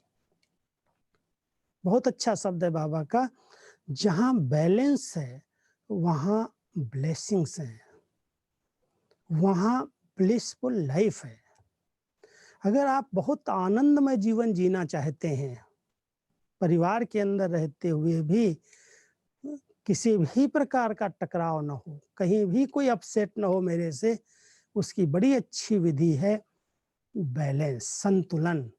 बहुत अच्छा शब्द है बाबा का, जहां बैलेंस है वहां ब्लेसिंग्स हैं, वहां ब्लिसफुल लाइफ है। अगर आप बहुत आनंदमय जीवन जीना चाहते हैं, परिवार के अंदर रहते हुए भी किसी भी प्रकार का टकराव न हो, कहीं भी कोई अपसेट न हो मेरे से, उसकी बड़ी अच्छी विधि है बैलेंस, संतुलन।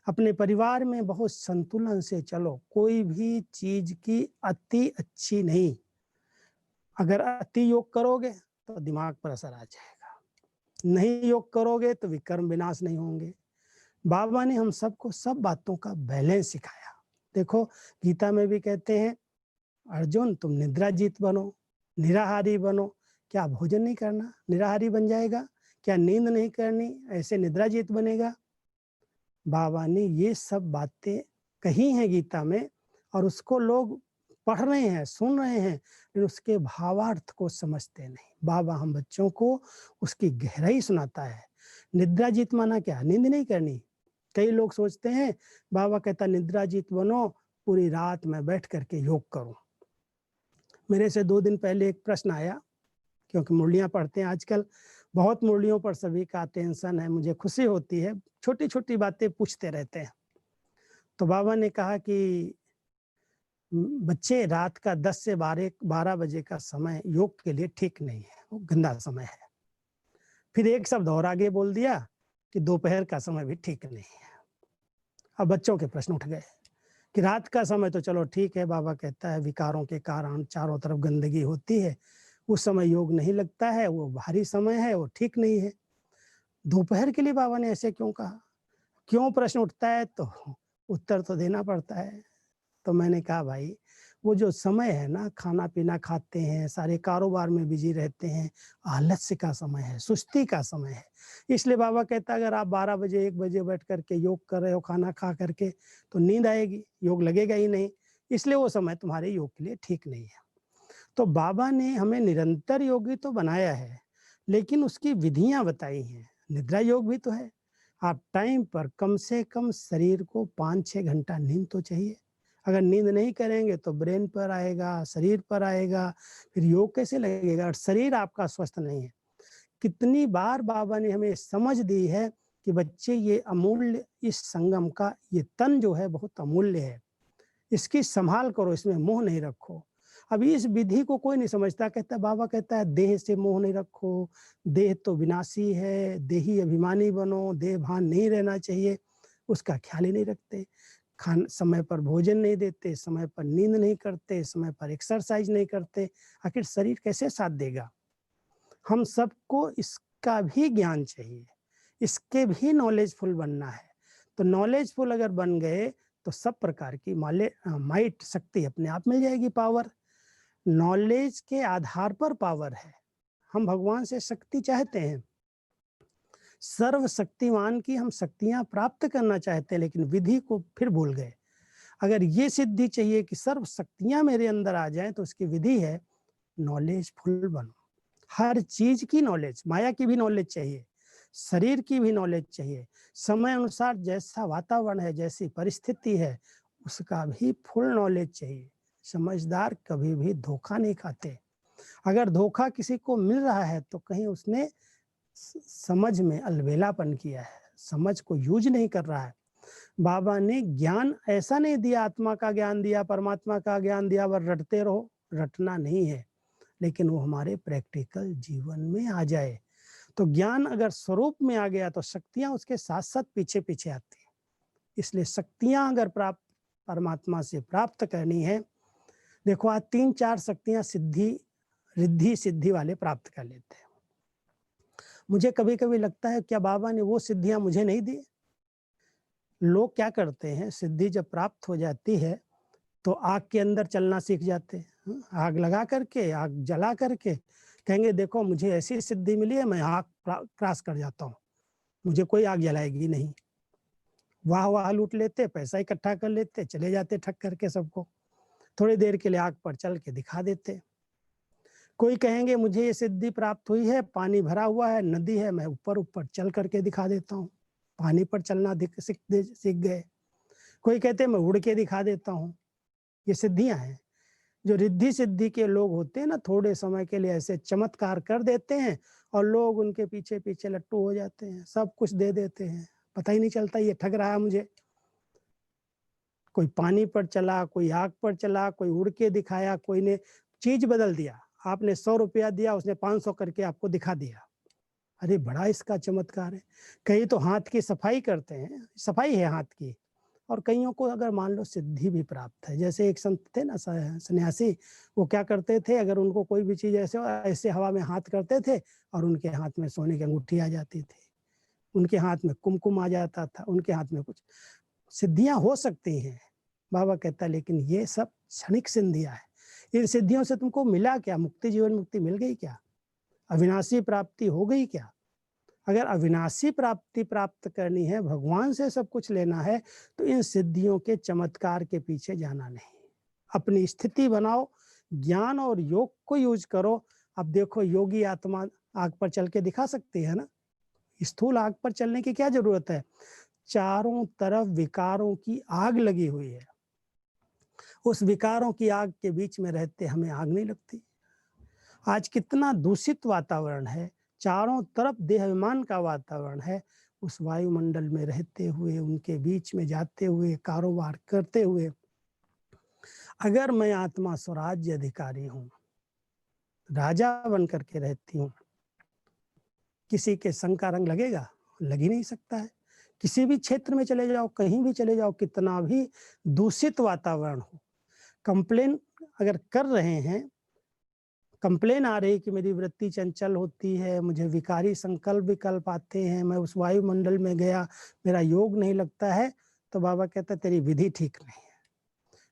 अपने परिवार में बहुत संतुलन से चलो, कोई भी चीज की अति अच्छी नहीं। अगर अति योग करोगे तो दिमाग पर असर आ जाएगा, नहीं योग करोगे तो विकर्म विनाश नहीं होंगे। बाबा ने हम सबको सब बातों का बैलेंस सिखाया। देखो गीता में भी कहते हैं, अर्जुन तुम निद्राजीत बनो, निराहारी बनो। क्या भोजन नहीं करना, निराहारी बन जाएगा? क्या नींद नहीं करनी, ऐसे निद्राजीत बनेगा? बाबा ने ये सब बातें कही हैं गीता में, और उसको लोग पढ़ रहे हैं, सुन रहे हैं, लेकिन उसके भावार्थ को समझते नहीं। बाबा हम बच्चों को उसकी गहराई सुनाता है। निद्राजीत माना क्या? नींद नहीं करनी। कई लोग सोचते हैं बाबा कहता निद्राजीत बनो, पूरी रात में बैठ करके योग करो। मेरे से 2 दिन पहले एक प्रश्न आया, क्योंकि मुरलियां पढ़ते हैं आजकल, बहुत मुरलियों पर सभी का टेंशन है, मुझे खुशी होती है, छोटी छोटी बातें पूछते रहते हैं। तो बाबा ने कहा कि बच्चे रात का 10 से 12 बजे का समय योग के लिए ठीक नहीं है, वो गंदा समय है। फिर एक शब्द और आगे बोल दिया कि दोपहर का समय भी ठीक नहीं है। अब बच्चों के प्रश्न उठ गए कि रात का समय तो चलो ठीक है, बाबा कहता है विकारों के कारण चारों तरफ गंदगी होती है, उस समय योग नहीं लगता है, वो भारी समय है, वो ठीक नहीं है। दोपहर के लिए बाबा ने ऐसे क्यों कहा? क्यों प्रश्न उठता है, तो उत्तर तो देना पड़ता है। तो मैंने कहा भाई वो जो समय है ना, खाना पीना खाते हैं, सारे कारोबार में बिजी रहते हैं, आलस्य का समय है, सुस्ती का समय है। इसलिए बाबा कहता है अगर आप 12 बजे 1 बजे बैठ करके योग कर रहे हो खाना खा करके, तो नींद आएगी, योग लगेगा ही नहीं, इसलिए वो समय तुम्हारे योग के लिए ठीक नहीं है। तो बाबा ने हमें निरंतर योगी तो बनाया है, लेकिन उसकी विधियां बताई हैं। निद्रा योग भी तो है। आप टाइम पर कम से कम शरीर को 5-6 घंटा नींद तो चाहिए। अगर नींद नहीं करेंगे तो ब्रेन पर आएगा, शरीर पर आएगा, फिर योग कैसे लगेगा? और शरीर आपका स्वस्थ नहीं है। कितनी बार बाबा ने हमें समझ दी है कि बच्चे ये अमूल्य, इस संगम का ये तन जो है बहुत अमूल्य है, इसकी संभाल करो, इसमें मोह नहीं रखो। अभी इस विधि को कोई नहीं समझता। कहता बाबा कहता है देह से मोह नहीं रखो, देह तो विनाशी है, देही अभिमानी बनो, देह भान नहीं रहना चाहिए, उसका ख्याल ही नहीं रखते। समय पर भोजन नहीं देते, समय पर नींद नहीं करते, समय पर एक्सरसाइज नहीं करते, आखिर शरीर कैसे साथ देगा? हम सबको इसका भी ज्ञान चाहिए, इसके भी नॉलेजफुल बनना है। तो नॉलेजफुल अगर बन गए तो सब प्रकार की माइट, शक्ति अपने आप मिल जाएगी, पावर। नॉलेज के आधार पर पावर है। हम भगवान से शक्ति चाहते हैं, सर्वशक्तिमान की हम शक्तियां प्राप्त करना चाहते हैं, लेकिन विधि को फिर भूल गए। अगर ये सिद्धि चाहिए कि सर्व शक्तियां मेरे अंदर आ जाएं, तो उसकी विधि है नॉलेजफुल बनो। हर चीज की नॉलेज, माया की भी नॉलेज चाहिए, शरीर की भी नॉलेज चाहिए, समय अनुसार जैसा वातावरण है, जैसी परिस्थिति है, उसका भी फुल नॉलेज चाहिए। समझदार कभी भी धोखा नहीं खाते। अगर धोखा किसी को मिल रहा है तो कहीं उसने समझ में अलबेलापन किया है, समझ को यूज नहीं कर रहा है। बाबा ने ज्ञान ऐसा नहीं दिया, आत्मा का ज्ञान दिया, परमात्मा का ज्ञान दिया, वह रटते रहो, रटना नहीं है, लेकिन वो हमारे प्रैक्टिकल जीवन में आ जाए। तो ज्ञान अगर स्वरूप में आ गया तो शक्तियां उसके साथ साथ पीछे पीछे आती हैं। इसलिए शक्तियां अगर परमात्मा से प्राप्त करनी है, देखो आज 3-4 शक्तियां रिद्धि सिद्धि वाले प्राप्त कर लेते हैं। मुझे कभी कभी लगता है क्या बाबा ने वो सिद्धियां मुझे नहीं दी? लोग क्या करते हैं, सिद्धि जब प्राप्त हो जाती है तो आग के अंदर चलना सीख जाते हैं। आग लगा करके, आग जला करके कहेंगे देखो मुझे ऐसी सिद्धि मिली है, मैं आग क्रॉस कर जाता हूँ, मुझे कोई आग जलाएगी नहीं। वाह वाह लूट लेते, पैसा इकट्ठा कर लेते, चले जाते ठग करके सबको, थोड़ी देर के लिए आग पर चल के दिखा देते। कोई कहेंगे मुझे ये सिद्धि प्राप्त हुई है, पानी भरा हुआ है, नदी है, मैं ऊपर ऊपर चल करके दिखा देता हूँ, पानी पर चलना सीख गए। कोई कहते मैं उड़ के दिखा देता हूँ। ये सिद्धियां हैं। जो रिद्धि सिद्धि के लोग होते हैं ना, थोड़े समय के लिए ऐसे चमत्कार कर देते हैं और लोग उनके पीछे पीछे लट्टू हो जाते हैं, सब कुछ दे देते हैं, पता ही नहीं चलता ये ठग रहा है मुझे। कोई पानी पर चला, कोई आग पर चला, कोई उड़ के दिखाया, कोई ने चीज बदल दिया। आपने 100 रुपया दिया, उसने 500 करके आपको दिखा दिया। अरे बड़ा इसका चमत्कार है। कई तो हाथ की सफाई करते हैं, सफाई है हाथ की, और कईयों को अगर मान लो सिद्धि भी प्राप्त है। जैसे एक संत थे ना सन्यासी, वो क्या करते थे, अगर उनको कोई भी चीज ऐसे ऐसे हवा में हाथ करते थे और उनके हाथ में सोने की अंगूठी आ जाती थी, उनके हाथ में कुमकुम आ जाता था, उनके हाथ में कुछ सिद्धियां हो सकती हैं। बाबा कहता लेकिन ये सब क्षणिक सिद्धियां है। इन सिद्धियों से तुमको मिला क्या? मुक्ति, जीवन मुक्ति मिल गई क्या? अविनाशी प्राप्ति हो गई क्या? अगर अविनाशी प्राप्ति प्राप्त करनी है, भगवान से सब कुछ लेना है, तो इन सिद्धियों के चमत्कार के पीछे जाना नहीं। अपनी स्थिति बनाओ, ज्ञान और योग को यूज करो। अब देखो योगी आत्मा आग पर चल के दिखा सकती है ना, स्थूल आग पर चलने की क्या जरूरत है? चारों तरफ विकारों की आग लगी हुई है, उस विकारों की आग के बीच में रहते हमें आग नहीं लगती। आज कितना दूषित वातावरण है, चारों तरफ देहाभिमान का वातावरण है। उस वायुमंडल में रहते हुए, उनके बीच में जाते हुए, कारोबार करते हुए, अगर मैं आत्मा स्वराज्य अधिकारी हूं, राजा बन करके रहती हूं, किसी के संग का रंग लगेगा? लग ही नहीं सकता है। किसी भी क्षेत्र में चले जाओ, कहीं भी चले जाओ, कितना भी दूषित वातावरण हो, कंप्लेन अगर कर रहे हैं, कंप्लेन आ रही कि मेरी वृत्ति चंचल होती है, मुझे विकारी संकल्प विकल्प आते हैं, मैं उस वायुमंडल में गया, मेरा योग नहीं लगता है, तो बाबा कहता तेरी विधि ठीक नहीं है।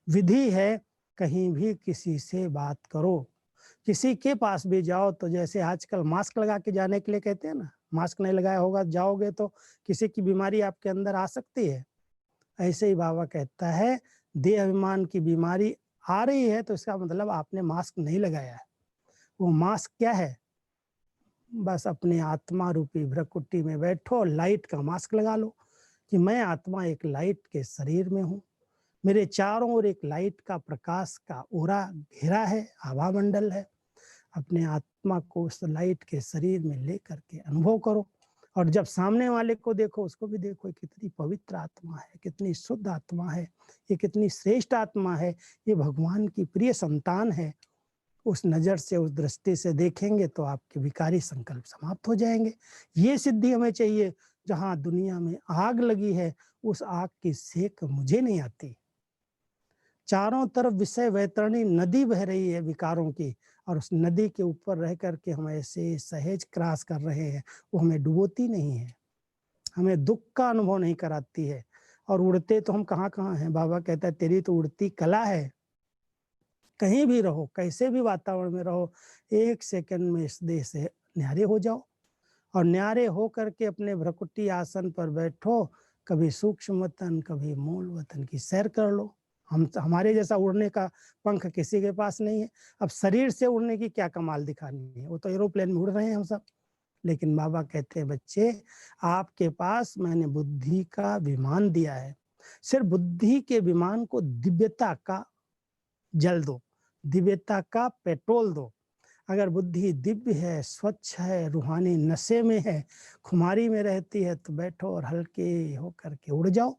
विधि है कहीं भी किसी से बात करो, किसी के पास भी जाओ तो जैसे आजकल मास्क लगा के जाने के लिए कहते हैं ना, मास्क नहीं लगाया होगा जाओगे तो किसी की बीमारी आपके अंदर आ सकती है। ऐसे ही बाबा कहता है देह अभिमान की बीमारी आ रही है तो इसका मतलब आपने मास्क नहीं लगाया है। वो मास्क क्या है? बस अपने आत्मा रूपी भ्रकुटी में बैठो, लाइट का मास्क लगा लो कि मैं आत्मा एक लाइट के शरीर में हूँ, मेरे चारों ओर एक लाइट का प्रकाश का ओरा घेरा है, आभा मंडल है। अपने आत्मा को उस लाइट के शरीर में लेकर के अनुभव करो, और जब सामने वाले को देखो उसको भी देखो कितनी पवित्र आत्मा है, कितनी शुद्ध आत्मा है, ये कितनी श्रेष्ठ आत्मा है, ये भगवान की प्रिय संतान है। उस नजर से, उस दृष्टि से देखेंगे तो आपके विकारी संकल्प समाप्त हो जाएंगे। ये सिद्धि हमें चाहिए। जहां दुनिया में आग लगी है, उस आग की सेक मुझे नहीं आती। चारों तरफ विषय वैतरणी नदी बह रही है विकारों की, और उस नदी के ऊपर रह करके हम ऐसे सहज क्रॉस कर रहे हैं, वो हमें डुबोती नहीं है, हमें दुख का अनुभव नहीं कराती है। और उड़ते तो हम कहाँ कहाँ हैं। बाबा कहता है तेरी तो उड़ती कला है। कहीं भी रहो, कैसे भी वातावरण में रहो, 1 सेकंड में इस देह से न्यारे हो जाओ, और न्यारे हो करके अपने भ्रकुटी आसन पर बैठो। कभी सूक्ष्म वतन, कभी मूल वतन की सैर कर लो। हमारे जैसा उड़ने का पंख किसी के पास नहीं है। अब शरीर से उड़ने की क्या कमाल दिखानी है, वो तो एरोप्लेन में उड़ रहे हैं हम सब। लेकिन बाबा कहते हैं बच्चे आपके पास मैंने बुद्धि का विमान दिया है, सिर्फ बुद्धि के विमान को दिव्यता का जल दो, दिव्यता का पेट्रोल दो। अगर बुद्धि दिव्य है, स्वच्छ है, रूहानी नशे में है, खुमारी में रहती है, तो बैठो और हल्के होकर के उड़ जाओ।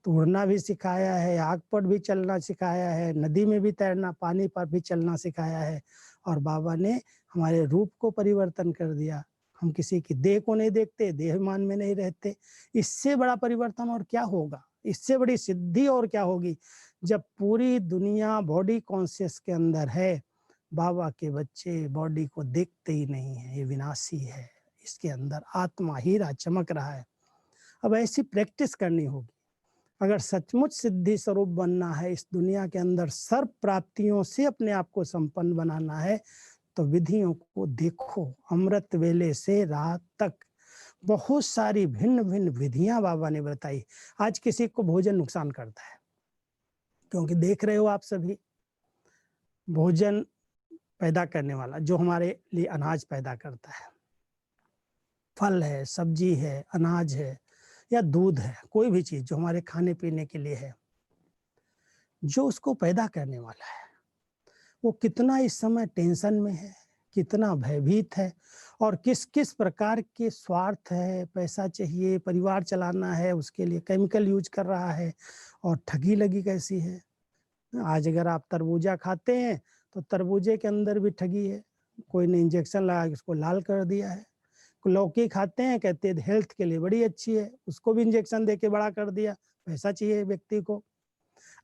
तो उड़ना भी सिखाया है, आग पर भी चलना सिखाया है, नदी में भी तैरना, पानी पर भी चलना सिखाया है। और बाबा ने हमारे रूप को परिवर्तन कर दिया। हम किसी की देह को नहीं देखते, देहमान में नहीं रहते। इससे बड़ा परिवर्तन और क्या होगा? इससे बड़ी सिद्धि और क्या होगी? जब पूरी दुनिया बॉडी कॉन्शियस के अंदर है, बाबा के बच्चे बॉडी को देखते ही नहीं है, ये विनाशी है, इसके अंदर आत्मा हीरा चमक रहा है। अब ऐसी प्रैक्टिस करनी होगी। अगर सचमुच सिद्धि स्वरूप बनना है, इस दुनिया के अंदर सर्व प्राप्तियों से अपने आप को संपन्न बनाना है, तो विधियों को देखो। अमृत वेले से रात तक बहुत सारी भिन्न भिन्न विधियां बाबा ने बताई। आज किसी को भोजन नुकसान करता है, क्योंकि देख रहे हो आप सभी, भोजन पैदा करने वाला जो हमारे लिए अनाज पैदा करता है, फल है, सब्जी है, अनाज है या दूध है, कोई भी चीज जो हमारे खाने पीने के लिए है, जो उसको पैदा करने वाला है वो कितना इस समय टेंशन में है, कितना भयभीत है और किस किस प्रकार के स्वार्थ है, पैसा चाहिए, परिवार चलाना है, उसके लिए केमिकल यूज कर रहा है और ठगी लगी कैसी है। आज अगर आप तरबूजा खाते हैं तो तरबूजे के अंदर भी ठगी है, कोई ने इंजेक्शन लगा के उसको लाल कर दिया है। लौकी खाते हैं, कहते हैं हेल्थ के लिए बड़ी अच्छी है, उसको भी इंजेक्शन देके बड़ा कर दिया, पैसा चाहिए व्यक्ति को।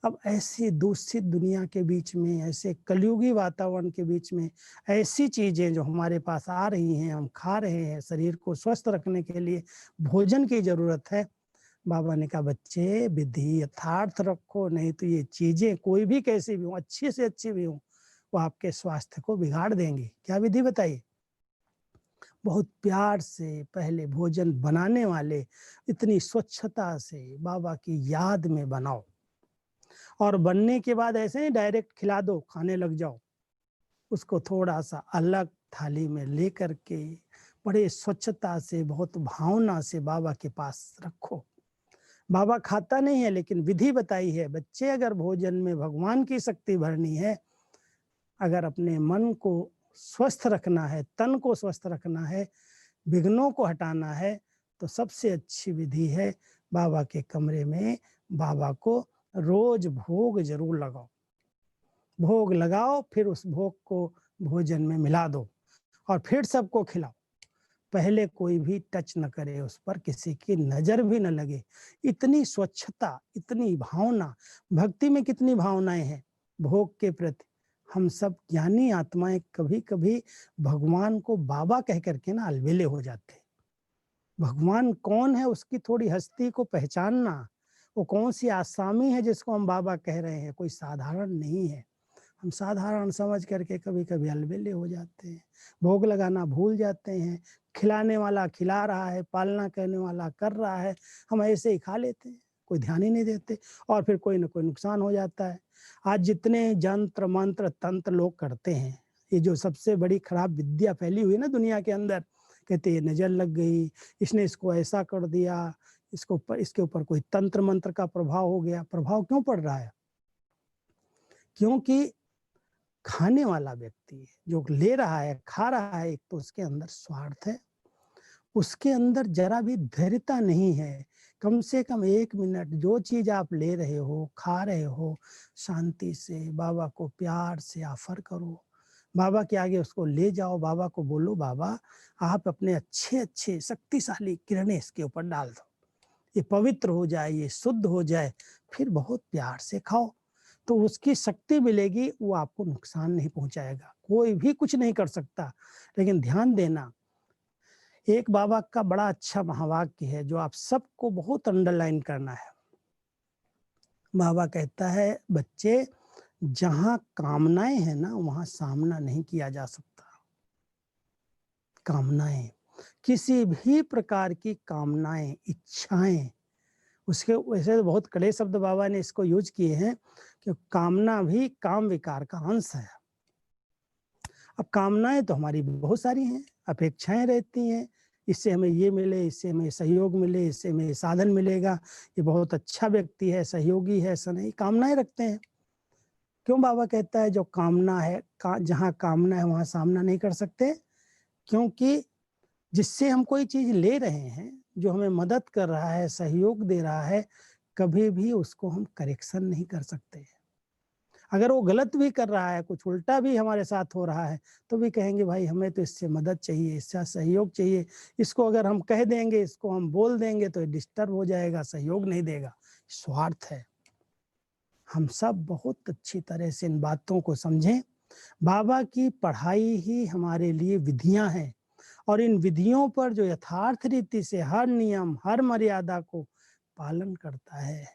अब ऐसी दूषित दुनिया के बीच में, ऐसे कलयुगी वातावरण के बीच में ऐसी चीजें जो हमारे पास आ रही हैं, हम खा रहे हैं, शरीर को स्वस्थ रखने के लिए भोजन की जरूरत है। बाबा ने कहा बच्चे विधि यथार्थ रखो, नहीं तो ये चीजें कोई भी कैसी भी हो, अच्छी से अच्छी भी हो, वो आपके स्वास्थ्य को बिगाड़ देंगी। क्या विधि बताइए? बहुत प्यार से पहले भोजन बनाने वाले इतनी स्वच्छता से बाबा की याद में बनाओ, और बनने के बाद ऐसे ही डायरेक्ट खिला दो, खाने लग जाओ। उसको थोड़ा सा अलग थाली में ले करके बड़े स्वच्छता से, बहुत भावना से बाबा के पास रखो। बाबा खाता नहीं है, लेकिन विधि बताई है। बच्चे, अगर भोजन में भगवान की शक्ति भरनी है, अगर अपने मन को स्वस्थ रखना है, तन को स्वस्थ रखना है, विघ्नों को हटाना है, तो सबसे अच्छी विधि है बाबा के कमरे में बाबा को रोज भोग जरूर लगाओ। भोग लगाओ, फिर उस भोग को भोजन में मिला दो और फिर सबको खिलाओ। पहले कोई भी टच न करे, उस पर किसी की नजर भी न लगे। इतनी स्वच्छता, इतनी भावना, भक्ति में कितनी भावनाएं हैं भोग के प्रति। हम सब ज्ञानी आत्माएं कभी कभी भगवान को बाबा कह करके ना अलबेले हो जाते हैं। भगवान कौन है, उसकी थोड़ी हस्ती को पहचानना। वो कौन सी आसामी है जिसको हम बाबा कह रहे हैं, कोई साधारण नहीं है। हम साधारण समझ करके कभी कभी अलबेले हो जाते हैं, भोग लगाना भूल जाते हैं। खिलाने वाला खिला रहा है, पालना करने वाला कर रहा है, हम ऐसे ही खा लेते हैं, कोई ध्यान ही नहीं देते, और फिर कोई ना कोई नुकसान हो जाता है। आज जितने जंत्र मंत्र तंत्र लोग करते हैं, ये जो सबसे बड़ी खराब विद्या फैली हुई है ना दुनिया के अंदर, कहते ये नजर लग गई, इसने इसको ऐसा कर दिया, इसके ऊपर कोई तंत्र मंत्र का प्रभाव हो गया। प्रभाव क्यों पड़ रहा है? क्योंकि खाने वाला व्यक्ति जो ले रहा है, खा रहा है, एक तो उसके अंदर स्वार्थ है, उसके अंदर जरा भी धैर्यता नहीं है। कम से कम 1 मिनट जो चीज आप ले रहे हो, खा रहे हो, शांति से बाबा को प्यार से ऑफर करो, बाबा के आगे उसको ले जाओ, बाबा को बोलो बाबा आप अपने अच्छे अच्छे शक्तिशाली किरणें इसके ऊपर डाल दो, ये पवित्र हो जाए, ये शुद्ध हो जाए, फिर बहुत प्यार से खाओ, तो उसकी शक्ति मिलेगी, वो आपको नुकसान नहीं पहुंचाएगा। कोई भी कुछ नहीं कर सकता। लेकिन ध्यान देना, एक बाबा का बड़ा अच्छा महावाक्य है जो आप सबको बहुत अंडरलाइन करना है। बाबा कहता है बच्चे, जहां कामनाएं है ना, वहां सामना नहीं किया जा सकता। कामनाएं, किसी भी प्रकार की कामनाएं, इच्छाएं, उसके वैसे तो बहुत कड़े शब्द बाबा ने इसको यूज किए हैं कि कामना भी काम विकार का अंश है। अब कामनाएं तो हमारी बहुत सारी हैं, अपेक्षाएं रहती हैं, इससे हमें ये मिले, इससे हमें सहयोग मिले, इससे हमें साधन मिलेगा, ये बहुत अच्छा व्यक्ति है, सहयोगी है, ऐसा नहीं, कामनाएं रखते हैं। क्यों बाबा कहता है जो कामना है, जहां कामना है वहां सामना नहीं कर सकते? क्योंकि जिससे हम कोई चीज ले रहे हैं, जो हमें मदद कर रहा है, सहयोग दे रहा है, कभी भी उसको हम करेक्शन नहीं कर सकते। अगर वो गलत भी कर रहा है, कुछ उल्टा भी हमारे साथ हो रहा है, तो भी कहेंगे भाई हमें तो इससे मदद चाहिए, इससे सहयोग चाहिए, इसको अगर हम कह देंगे, इसको हम बोल देंगे तो डिस्टर्ब हो जाएगा, सहयोग नहीं देगा। स्वार्थ है। हम सब बहुत अच्छी तरह से इन बातों को समझें। बाबा की पढ़ाई ही हमारे लिए विधियां हैं, और इन विधियों पर जो यथार्थ रीति से हर नियम, हर मर्यादा को पालन करता है,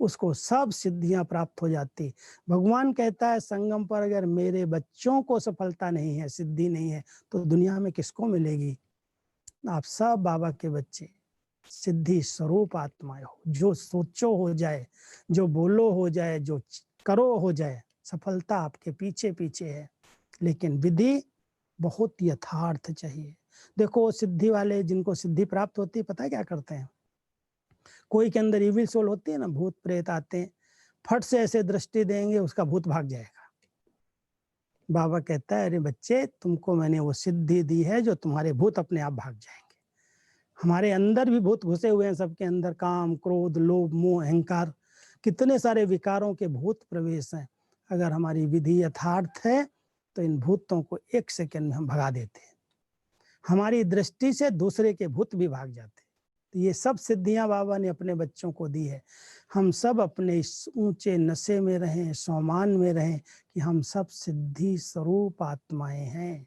उसको सब सिद्धियां प्राप्त हो जाती। भगवान कहता है संगम पर अगर मेरे बच्चों को सफलता नहीं है, सिद्धि नहीं है, तो दुनिया में किसको मिलेगी? आप सब बाबा के बच्चे सिद्धि स्वरूप आत्माएं हो। जो सोचो हो जाए, जो बोलो हो जाए, जो करो हो जाए, सफलता आपके पीछे पीछे है। लेकिन विधि बहुत यथार्थ चाहिए। देखो सिद्धि वाले, जिनको सिद्धि प्राप्त होती है, पता है क्या करते हैं? कोई के अंदर इविल सोल होती है ना, भूत प्रेत आते हैं, फट से ऐसे दृष्टि देंगे, उसका भूत भाग जाएगा। बाबा कहता है, अरे बच्चे, तुमको मैंने वो सिद्धि दी है जो तुम्हारे भूत अपने आप भाग जाएंगे। हमारे अंदर भी भूत घुसे हुए हैं, सबके अंदर काम, क्रोध, लोभ, मोह, अहंकार, कितने सारे विकारों के भूत प्रवेश हैं। अगर हमारी विधि यथार्थ है तो इन भूतों को 1 सेकंड में हम भगा देते हैं। हमारी दृष्टि से दूसरे के भूत भी भाग जाते हैं। तो ये सब सिद्धियां बाबा ने अपने बच्चों को दी है। हम सब अपने इस ऊंचे नशे में रहें, सोमान में रहें कि हम सब सिद्धि स्वरूप आत्माएं हैं।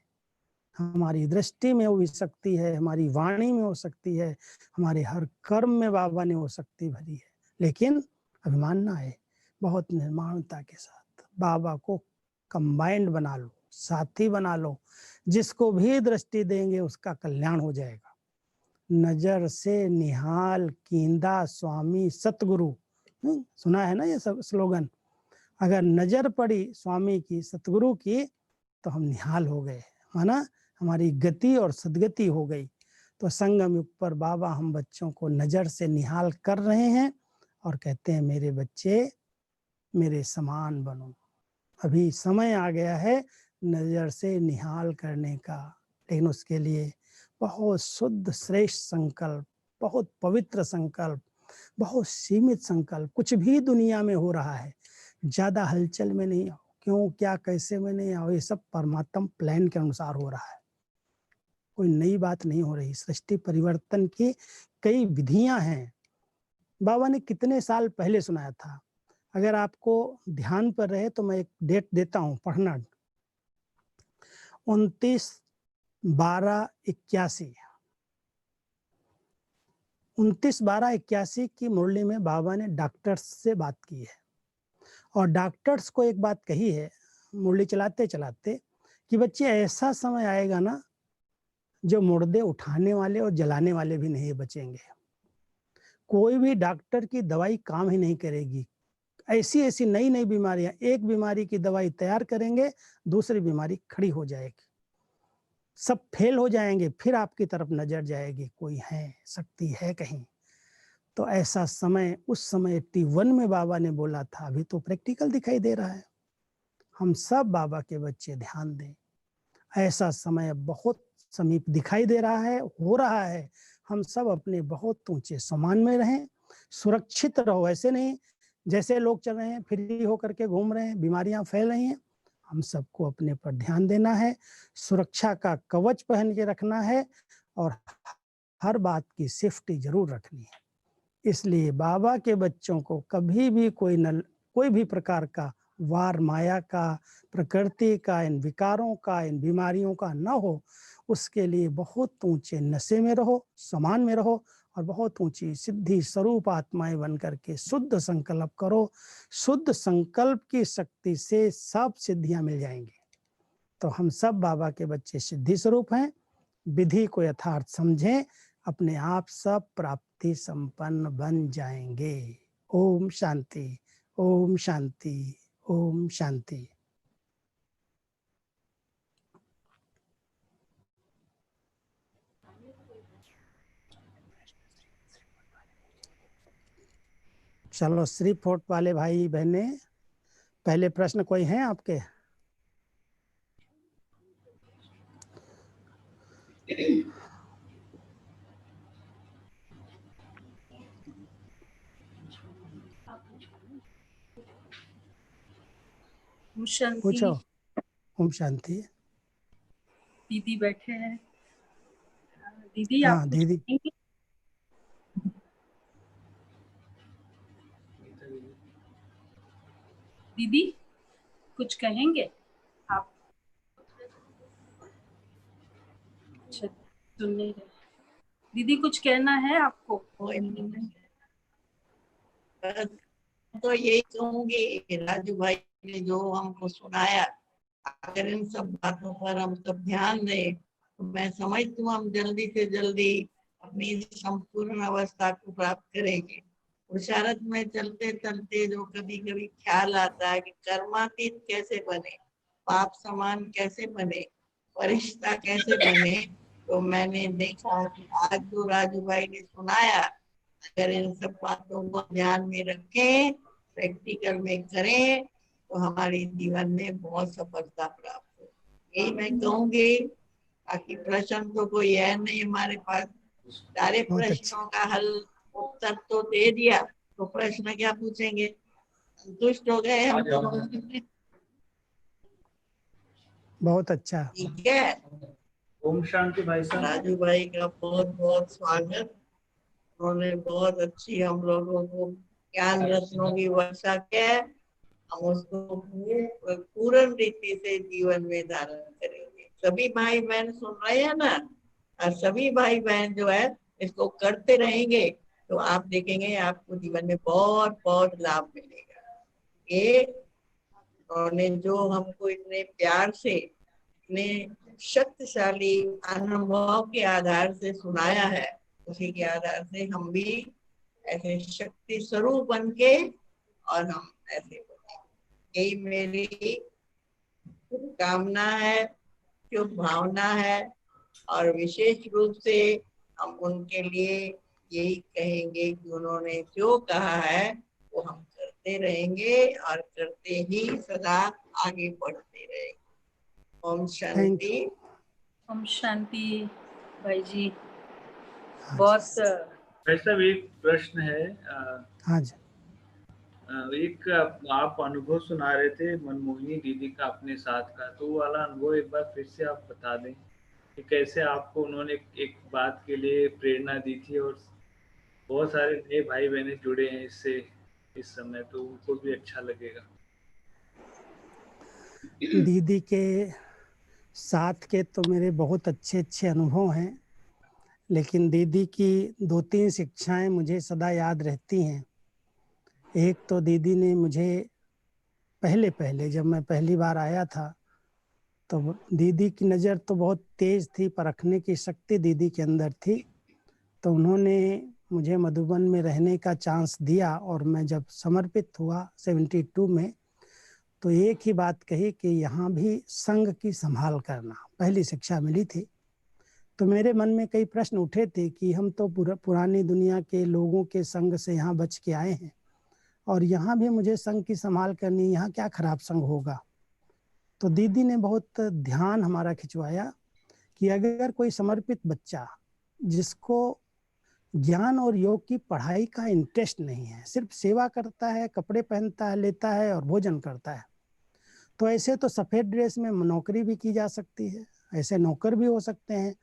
हमारी दृष्टि में वो शक्ति है, हमारी वाणी में हो सकती है, हमारे हर कर्म में बाबा ने वो शक्ति भरी है। लेकिन अभिमान ना है, बहुत निर्माणता के साथ बाबा को कंबाइंड बना लो, साथी बना लो। जिसको भी दृष्टि देंगे उसका कल्याण हो जाएगा। नजर से निहाल कींदा स्वामी सतगुरु, सुना है ना ये सब स्लोगन। अगर नजर पड़ी स्वामी की, सतगुरु की, तो हम निहाल हो गए, है ना, हमारी गति और सदगति हो गई। तो संगम युग पर बाबा हम बच्चों को नजर से निहाल कर रहे हैं और कहते हैं, मेरे बच्चे मेरे समान बनो। अभी समय आ गया है नजर से निहाल करने का, लेकिन उसके लिए बहुत शुद्ध श्रेष्ठ संकल्प, बहुत पवित्र संकल्प, बहुत सीमित संकल्प। कुछ भी दुनिया में हो रहा है, ज्यादा हलचल में नहीं आओ, क्यों क्या कैसे में नहीं आओ। ये सब परमात्मा प्लान के अनुसार हो रहा है, कोई नई बात नहीं हो रही। सृष्टि परिवर्तन की कई विधियां हैं। बाबा ने कितने साल पहले सुनाया था। अगर आपको ध्यान पर रहे तो मैं एक डेट देता हूं, पढ़ना। 29/12/81 29/12/81 की मुरली में बाबा ने डॉक्टर्स से बात की है। और डॉक्टर्स को एक बात कही है मुरली चलाते चलाते कि बच्चे, ऐसा समय आएगा ना जो मुर्दे उठाने वाले और जलाने वाले भी नहीं बचेंगे। कोई भी डॉक्टर की दवाई काम ही नहीं करेगी। ऐसी ऐसी नई नई बीमारियां, एक बीमारी की दवाई तैयार करेंगे, दूसरी बीमारी खड़ी हो जाएगी, सब फेल हो जाएंगे, फिर आपकी तरफ नजर जाएगी, कोई है, शक्ति है कहीं। तो ऐसा समय, उस समय 81 में बाबा ने बोला था। अभी तो प्रैक्टिकल दिखाई दे रहा है। हम सब बाबा के बच्चे ध्यान दें, ऐसा समय बहुत समीप दिखाई दे रहा है, हो रहा है। हम सब अपने बहुत ऊंचे सम्मान में रहें, सुरक्षित रहो। ऐसे नहीं जैसे लोग चल रहे हैं, फ्री होकर के घूम रहे हैं, बीमारियां फैल रही हैं। हम सबको अपने पर ध्यान देना है, सुरक्षा का कवच पहन के रखना है और हर बात की सेफ्टी जरूर रखनी है। इसलिए बाबा के बच्चों को कभी भी कोई भी प्रकार का वार माया का, प्रकृति का, इन विकारों का, इन बीमारियों का न हो, उसके लिए बहुत ऊंचे नशे में रहो, समान में रहो और बहुत ऊंची सिद्धि स्वरूप आत्माएं बन करके शुद्ध संकल्प करो। शुद्ध संकल्प की शक्ति से सब सिद्धियां मिल जाएंगी। तो हम सब बाबा के बच्चे सिद्धि स्वरूप हैं। विधि को यथार्थ समझें, अपने आप सब प्राप्ति संपन्न बन जाएंगे। ओम शांति, ओम शांति, ओम शांति। चलो, श्री फोर्ट वाले भाई बहने, पहले प्रश्न कोई हैं आपके? पूछो। ओम शांति। दीदी बैठे हैं। दीदी हाँ आप कुछ दीदी। कहेंगे? दीदी कुछ कहेंगे आप? अच्छा, सुन नहीं रहे। दीदी कुछ कहना है आपको? तो यही कहूंगी, राजू भाई ने जो हमको सुनाया, अगर इन सब बातों पर हम सब ध्यान दें तो मैं समझती हूँ हम जल्दी से जल्दी अपनी संपूर्ण अवस्था को प्राप्त करेंगे। पुरुषार्थ में चलते चलते जो कभी कभी ख्याल आता है कि कर्मातीत कैसे बने, पाप समान कैसे बने, परिष्ठा कैसे बने, तो मैंने देखा कि आज जो राजू भाई ने सुनाया, अगर इन सब बातों को ध्यान में रखें, प्रैक्टिकल में करें, तो हमारे जीवन में बहुत सफलता प्राप्त यही मैं कहूंगी। बाकी प्रश्न तो कोई है नहीं हमारे पास, सारे बहुत अच्छे, प्रश्नों का हल उत्तर तो दे दिया, तो प्रश्न क्या पूछेंगे, संतुष्ट हो गए हम दोनों। बहुत अच्छा। ठीक है, ओम शांति भाई साहब। राजू भाई का बहुत बहुत स्वागत। उन्होंने बहुत अच्छी हम लोगों को ज्ञान रत्नों की वर्षा किया है। हम उसको पूर्ण रीति से जीवन में धारण करेंगे। सभी भाई बहन सुन रहे हैं ना, और सभी भाई बहन जो है इसको करते रहेंगे तो आप देखेंगे आपको जीवन में बहुत बहुत लाभ मिलेगा। ये उन्होंने जो हमको इतने प्यार से, इतने शक्तिशाली अनुभव के आधार से सुनाया है, उसी के आधार से हम भी ऐसे शक्ति स्वरूप बन के और हम ऐसे बने। यही मेरी कामना है, शुभ भावना है। और विशेष रूप से हम उनके लिए यही कहेंगे कि उन्होंने जो कहा है वो हम करते रहेंगे और करते ही सदा आगे बढ़ते रहेंगे। ओम थैंक शांति। ओम शांति भाई जी। हाँ बहुत जी, भाई साहब एक प्रश्न है। हाँ जी। एक आप अनुभव सुना रहे थे मनमोहिनी दीदी का अपने साथ का, तो वो वाला अनुभव एक बार फिर से आप बता दें कि कैसे आपको उन्होंने एक बात के लिए प्रेरणा दी थी, और बहुत सारे नए भाई बहने जुड़े हैं इससे इस समय, तो उनको भी अच्छा लगेगा। दीदी के साथ के तो मेरे बहुत अच्छे अच्छे अनुभव हैं, लेकिन दीदी की 2-3 शिक्षाएं मुझे सदा याद रहती हैं। एक तो दीदी ने मुझे पहले पहले जब मैं पहली बार आया था, तो दीदी की नज़र तो बहुत तेज थी, परखने की शक्ति दीदी के अंदर थी। तो उन्होंने मुझे मधुबन में रहने का चांस दिया, और मैं जब समर्पित हुआ 72 में, तो एक ही बात कही कि यहाँ भी संघ की संभाल करना, पहली शिक्षा मिली थी। तो मेरे मन में कई प्रश्न उठे थे कि हम तो पुरानी दुनिया के लोगों के संग से यहाँ बच के आए हैं, और यहाँ भी मुझे संघ की संभाल करनी, यहाँ क्या खराब संघ होगा। तो दीदी ने बहुत ध्यान हमारा खिंचवाया कि अगर कोई समर्पित बच्चा जिसको ज्ञान और योग की पढ़ाई का इंटरेस्ट नहीं है, सिर्फ सेवा करता है, कपड़े पहनता है, लेता है और भोजन करता है, तो ऐसे तो सफेद ड्रेस में नौकरी भी की जा सकती है, ऐसे नौकर भी हो सकते हैं।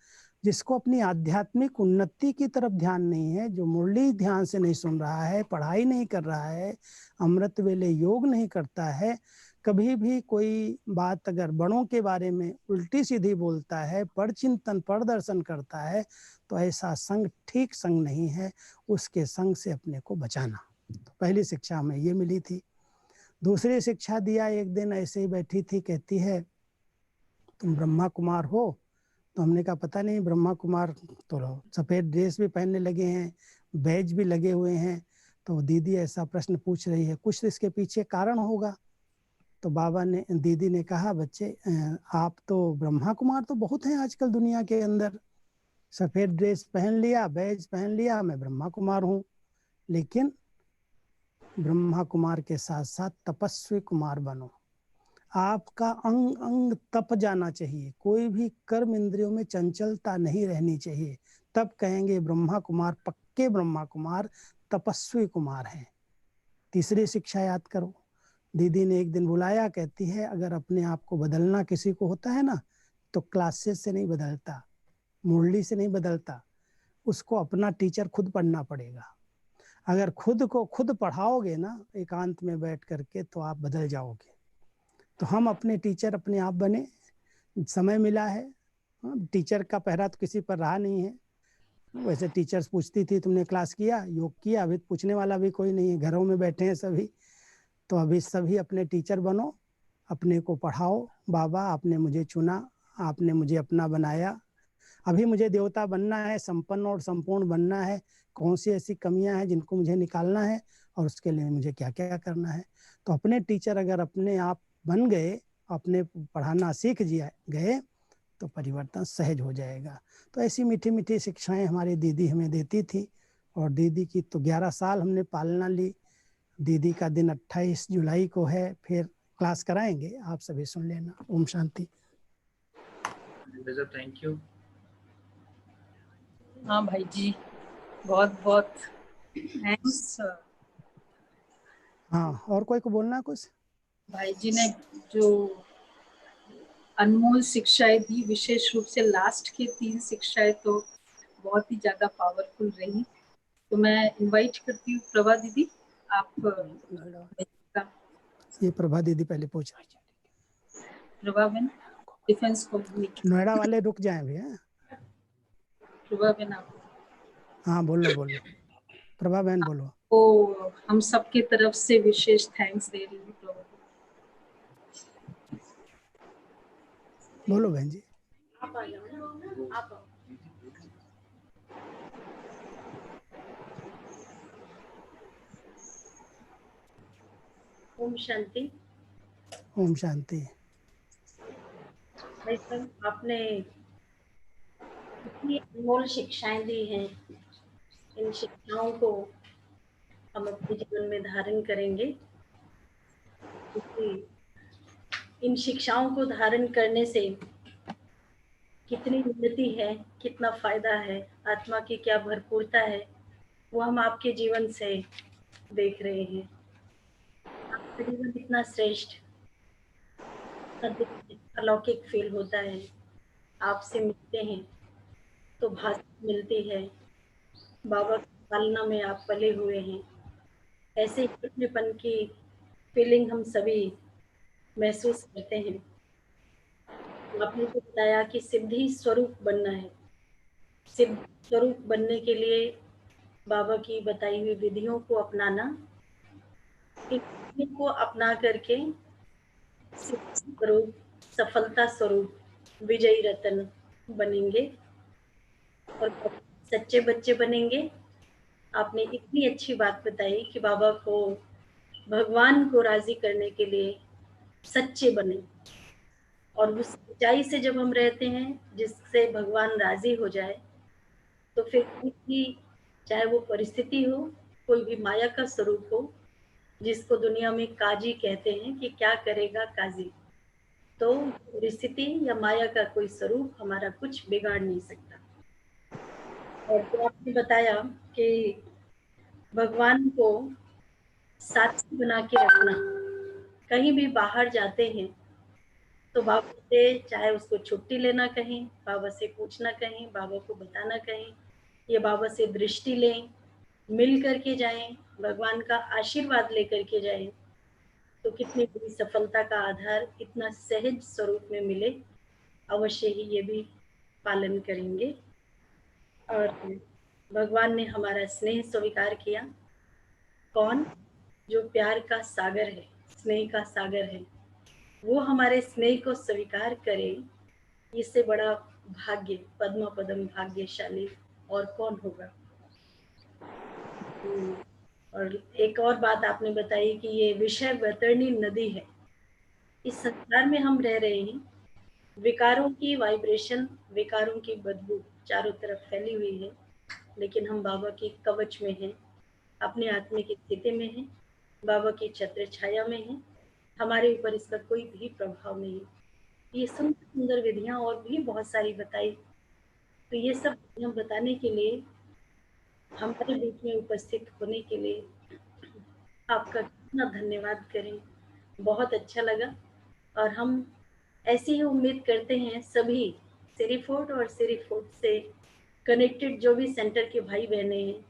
जिसको अपनी आध्यात्मिक उन्नति की तरफ ध्यान नहीं है, जो मुरली ध्यान से नहीं सुन रहा है, पढ़ाई नहीं कर रहा है, अमृत वेले योग नहीं करता है, कभी भी कोई बात अगर बड़ों के बारे में उल्टी सीधी बोलता है, पर चिंतन पर दर्शन करता है, तो ऐसा संग ठीक संग नहीं है। उसके संग से अपने को बचाना। तो पहली शिक्षा हमें ये मिली थी। दूसरी शिक्षा दिया, एक दिन ऐसे ही बैठी थी, कहती है तुम ब्रह्मा कुमार हो। तो हमने कहा पता नहीं, ब्रह्मा कुमार तो सफेद ड्रेस भी पहनने लगे हैं, बैज भी लगे हुए हैं, तो दीदी ऐसा प्रश्न पूछ रही है, कुछ इसके पीछे कारण होगा। तो दीदी ने कहा बच्चे, आप तो ब्रह्मा कुमार तो बहुत हैं आजकल दुनिया के अंदर, सफेद ड्रेस पहन लिया, बैज पहन लिया, मैं ब्रह्मा कुमार हूँ, लेकिन ब्रह्मा कुमार के साथ साथ तपस्वी कुमार बनो। आपका अंग अंग तप जाना चाहिए, कोई भी कर्म इंद्रियों में चंचलता नहीं रहनी चाहिए, तब कहेंगे ब्रह्मा कुमार, पक्के ब्रह्मा कुमार, तपस्वी कुमार हैं। तीसरी शिक्षा याद करो, दीदी ने एक दिन बुलाया, कहती है अगर अपने आप को बदलना किसी को होता है ना, तो क्लासेस से नहीं बदलता, मुरली से नहीं बदलता, उसको अपना टीचर खुद पढ़ना पड़ेगा। अगर खुद को खुद पढ़ाओगे ना एकांत में बैठ करके, तो आप बदल जाओगे। तो हम अपने टीचर अपने आप बने, समय मिला है, टीचर का पहरा तो किसी पर रहा नहीं है। वैसे टीचर्स पूछती थी तुमने क्लास किया, योग किया, अभी पूछने वाला भी कोई नहीं है, घरों में बैठे हैं सभी। तो अभी सभी अपने टीचर बनो, अपने को पढ़ाओ। बाबा आपने मुझे चुना, आपने मुझे अपना बनाया, अभी मुझे देवता बनना है, संपन्न और संपूर्ण बनना है, कौन सी ऐसी कमियां हैं जिनको मुझे निकालना है, और उसके लिए मुझे क्या क्या करना है। तो अपने टीचर अगर अपने आप बन गए, अपने पढ़ाना सीख गए, तो परिवर्तन सहज हो जाएगा। तो ऐसी मीठी मीठी शिक्षाएं हमारी दीदी हमें देती थी, और दीदी की तो 11 साल हमने पालना ली। दीदी का दिन 28 जुलाई को है, फिर क्लास कराएंगे, आप सभी सुन लेना। ओम शांति। Thank you. हाँ भाई जी, बहुत बहुत थैंक्स। हाँ, और कोई को बोलना है कुछ? भाई जी ने जो अनमोल शिक्षाएं दी, विशेष रूप से लास्ट की 3 शिक्षाएं तो बहुत ही ज्यादा पावरफुल रही। तो मैं इनवाइट करती हूँ प्रभा दीदी, आप ये प्रभा दीदी पहले पूछ रही थी। प्रभा बहन डिफेंस कम्युनिटी। नोएडा वाले रुक जाए भैया। प्रभा बहन आप हाँ बोलो बोलो, प्रभा बहन बोलो। को हम सबके तरफ से विशेष थैंक्स दे रही हूँ प्रभा। बोलो बहन जी। आप आ जाओ ना, आप आओ। ओम शांति। ओम शांति। भाई साहब, आपने इतनी अनमोल शिक्षाएं दी हैं, इन शिक्षाओं को हम अपने जीवन में धारण करेंगे, क्योंकि इन शिक्षाओं को धारण करने से कितनी उन्नति है, कितना फायदा है, आत्मा की क्या भरपूरता है, वो हम आपके जीवन से देख रहे हैं। आपका जीवन इतना श्रेष्ठ, अलौकिक फील होता है। आपसे मिलते हैं तो भाषा मिलती है। बाबा की पालना में आप पले हुए हैं, ऐसे ही अपनेपन की फीलिंग हम सभी महसूस करते हैं। आपने तो बताया कि सिद्धि स्वरूप बनना है। सिद्ध स्वरूप बनने के लिए बाबा की बताई हुई विधियों को अपनाना, इन विधियों को अपना करके सिद्धि स्वरूप, सफलता स्वरूप, विजयी रतन बनेंगे और सच्चे बच्चे बनेंगे। आपने इतनी अच्छी बात बताई कि बाबा को, भगवान को राजी करने के लिए सच्चे बने, और उस सच्चाई से जब हम रहते हैं जिससे भगवान राजी हो जाए, तो फिर कोई भी, चाहे वो परिस्थिति हो, कोई भी माया का स्वरूप हो, जिसको दुनिया में काजी कहते हैं कि क्या करेगा काजी, तो परिस्थिति या माया का कोई स्वरूप हमारा कुछ बिगाड़ नहीं सकता। और जो आपने बताया कि भगवान को साथी बना के रखना, कहीं भी बाहर जाते हैं तो बाबा से, चाहे उसको छुट्टी लेना कहीं, बाबा से पूछना कहीं, बाबा को बताना कहीं, ये बाबा से दृष्टि लें, मिल करके जाएं, भगवान का आशीर्वाद लेकर के जाएं, तो कितनी बड़ी सफलता का आधार इतना सहज स्वरूप में मिले। अवश्य ही ये भी पालन करेंगे। और भगवान ने हमारा स्नेह स्वीकार किया। कौन? जो प्यार का सागर है, स्नेह का सागर है, वो हमारे स्नेह को स्वीकार करे, इससे बड़ा भाग्य, पद्म पदम भाग्यशाली और कौन होगा। और एक और बात आपने बताई कि ये विषय वैतरणी नदी है। इस संसार में हम रह रहे हैं, विकारों की वाइब्रेशन, विकारों की बदबू चारों तरफ फैली हुई है, लेकिन हम बाबा के कवच में हैं, अपने आत्मिक स्थिति में हैं, बाबा की छत्र छाया में हैं, हमारे ऊपर इसका कोई भी प्रभाव नहीं। ये सुंदर सुंदर विधियां और भी बहुत सारी बताई, तो ये सब हम बताने के लिए, हमारे बीच में उपस्थित होने के लिए आपका कितना धन्यवाद करें। बहुत अच्छा लगा, और हम ऐसी ही उम्मीद करते हैं सभी सिरीफोर्ट और सिरीफोर्ट से कनेक्टेड जो भी सेंटर के भाई बहने हैं,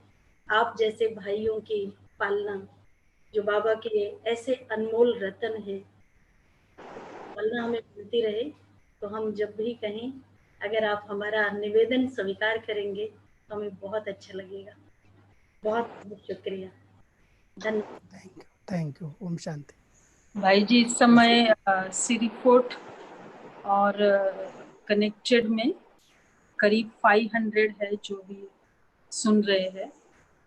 आप जैसे भाइयों की पालना, जो बाबा के ऐसे अनमोल रतन हैं, पालना हमें मिलती रहे। तो हम जब भी कहें, अगर आप हमारा निवेदन स्वीकार करेंगे तो हमें बहुत अच्छा लगेगा। बहुत बहुत शुक्रिया, धन्यवाद। Thank you. ओम शांति। भाई जी इस समय सिरीफोर्ट और कनेक्टेड में करीब 500 है जो भी सुन रहे हैं,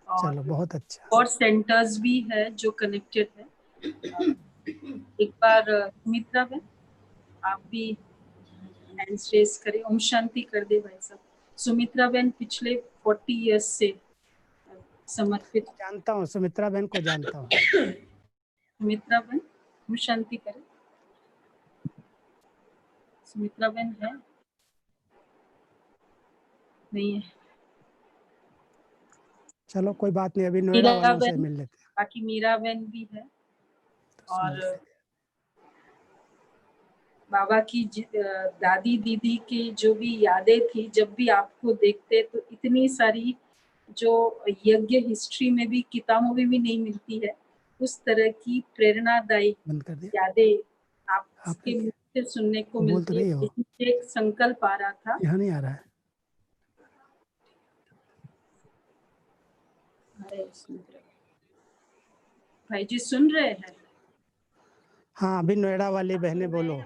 चलो और बहुत अच्छा। और सेंटर्स भी है जो कनेक्टेड है। एक बार सुमित्रा बहन आप भी हैंड्स रेज करें, ओम शांति कर दे भाई साहब। सुमित्रा बहन पिछले 40 इयर्स से समर्पित। जानता हूँ, सुमित्रा बहन को जानता हूँ। सुमित्रा बहन ओम शांति करें। सुमित्रा बहन है? नहीं है। चलो कोई बात नहीं, अभी नोएडा वालों से मीराबेन, मिल लेते हैं। बाकी मीराबेन भी है। तो और समझ बाबा की दादी दीदी की जो भी यादें थी, जब भी आपको देखते तो इतनी सारी जो यज्ञ हिस्ट्री में भी, किताबों में भी नहीं मिलती है, उस तरह की प्रेरणादायी बंद कर दिया यादें आपने आपके मुख क्या? से सुनने को बोल तो मिलती है। रही हो, यही से एक संकल्प आ रहा था। यहाँ नहीं आ रहा है। अरे भाई जी सुन रहे हैं? हाँ, अभी नोएडा वाली बहने बोलो।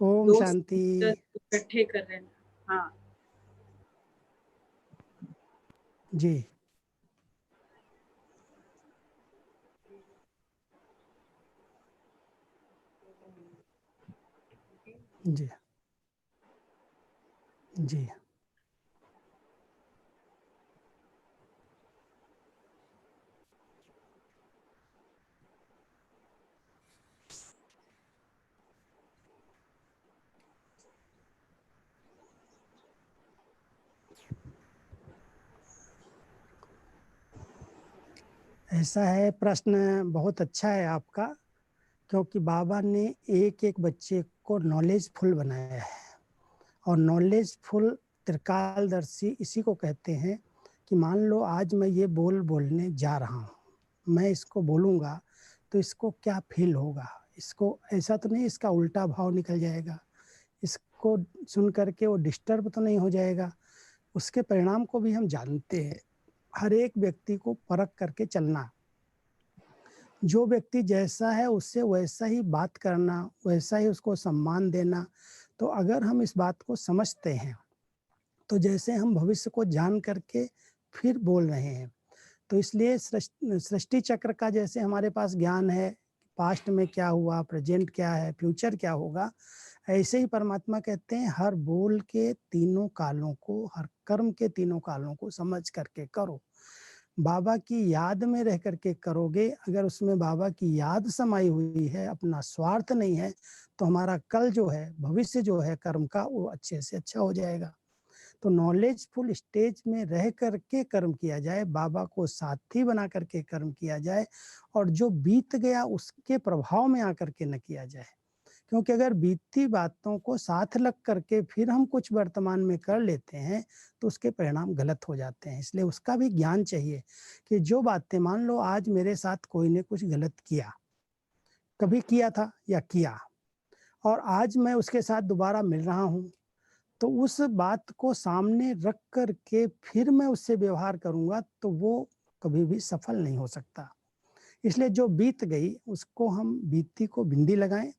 ओम दोस्त शांति। इकट्ठे कर रहे हैं। हाँ जी जी जी। ऐसा है, प्रश्न बहुत अच्छा है आपका, क्योंकि बाबा ने एक एक बच्चे को नॉलेजफुल बनाया है। और नॉलेजफुल त्रिकालदर्शी इसी को कहते हैं कि मान लो आज मैं ये बोलने जा रहा हूँ, मैं इसको बोलूँगा तो इसको क्या फील होगा, इसको ऐसा तो नहीं इसका उल्टा भाव निकल जाएगा, इसको सुन करके वो डिस्टर्ब तो नहीं हो जाएगा। उसके परिणाम को भी हम जानते हैं। हर एक व्यक्ति को परख करके चलना, जो व्यक्ति जैसा है उससे वैसा ही बात करना, वैसा ही उसको सम्मान देना। तो अगर हम इस बात को समझते हैं तो जैसे हम भविष्य को जान करके फिर बोल रहे हैं, तो इसलिए सृष्टि चक्र का जैसे हमारे पास ज्ञान है, पास्ट में क्या हुआ, प्रेजेंट क्या है, फ्यूचर क्या होगा, ऐसे ही परमात्मा कहते हैं हर बोल के तीनों कालों को, हर कर्म के तीनों कालों को समझ करके करो। बाबा की याद में रह करके करोगे, अगर उसमें बाबा की याद समाई हुई है, अपना स्वार्थ नहीं है, तो हमारा कल जो है, भविष्य जो है कर्म का, वो अच्छे से अच्छा हो जाएगा। तो नॉलेजफुल स्टेज में रह करके कर्म किया जाए, बाबा को साथी बना करके कर्म किया जाए, और जो बीत गया उसके प्रभाव में आकर के न किया जाए। क्योंकि अगर बीती बातों को साथ लग करके फिर हम कुछ वर्तमान में कर लेते हैं तो उसके परिणाम गलत हो जाते हैं। इसलिए उसका भी ज्ञान चाहिए कि जो बातें, मान लो आज मेरे साथ कोई ने कुछ गलत किया, कभी किया था या किया, और आज मैं उसके साथ दोबारा मिल रहा हूँ, तो उस बात को सामने रख कर के फिर मैं उससे व्यवहार करूंगा तो वो कभी भी सफल नहीं हो सकता। इसलिए जो बीत गई उसको हम बीती को बिंदी लगाएं,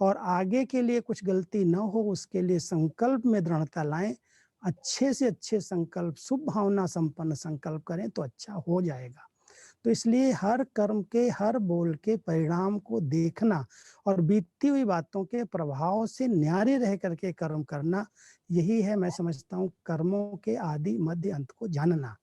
और आगे के लिए कुछ गलती न हो उसके लिए संकल्प में दृढ़ता लाएं। अच्छे से अच्छे संकल्प, शुभ भावना संपन्न संकल्प करें तो अच्छा हो जाएगा। तो इसलिए हर कर्म के, हर बोल के परिणाम को देखना और बीतती हुई बातों के प्रभाव से न्यारे रह करके कर्म करना, यही है मैं समझता हूँ कर्मों के आदि मध्य अंत को जानना।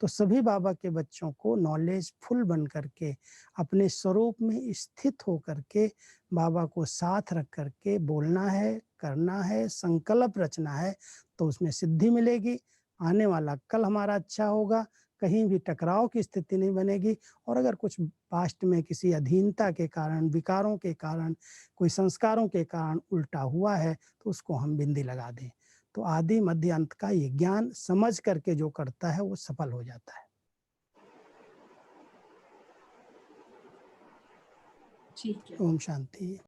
तो सभी बाबा के बच्चों को नॉलेजफुल बन करके अपने स्वरूप में स्थित हो करके बाबा को साथ रख करके बोलना है, करना है, संकल्प रचना है, तो उसमें सिद्धि मिलेगी। आने वाला कल हमारा अच्छा होगा, कहीं भी टकराव की स्थिति नहीं बनेगी। और अगर कुछ पास्ट में किसी अधीनता के कारण, विकारों के कारण, कोई संस्कारों के कारण उल्टा हुआ है तो उसको हम बिंदी लगा दें। तो आदि मध्य अंत का ये ज्ञान समझ करके जो करता है वो सफल हो जाता है। ठीक है। ओम शांति।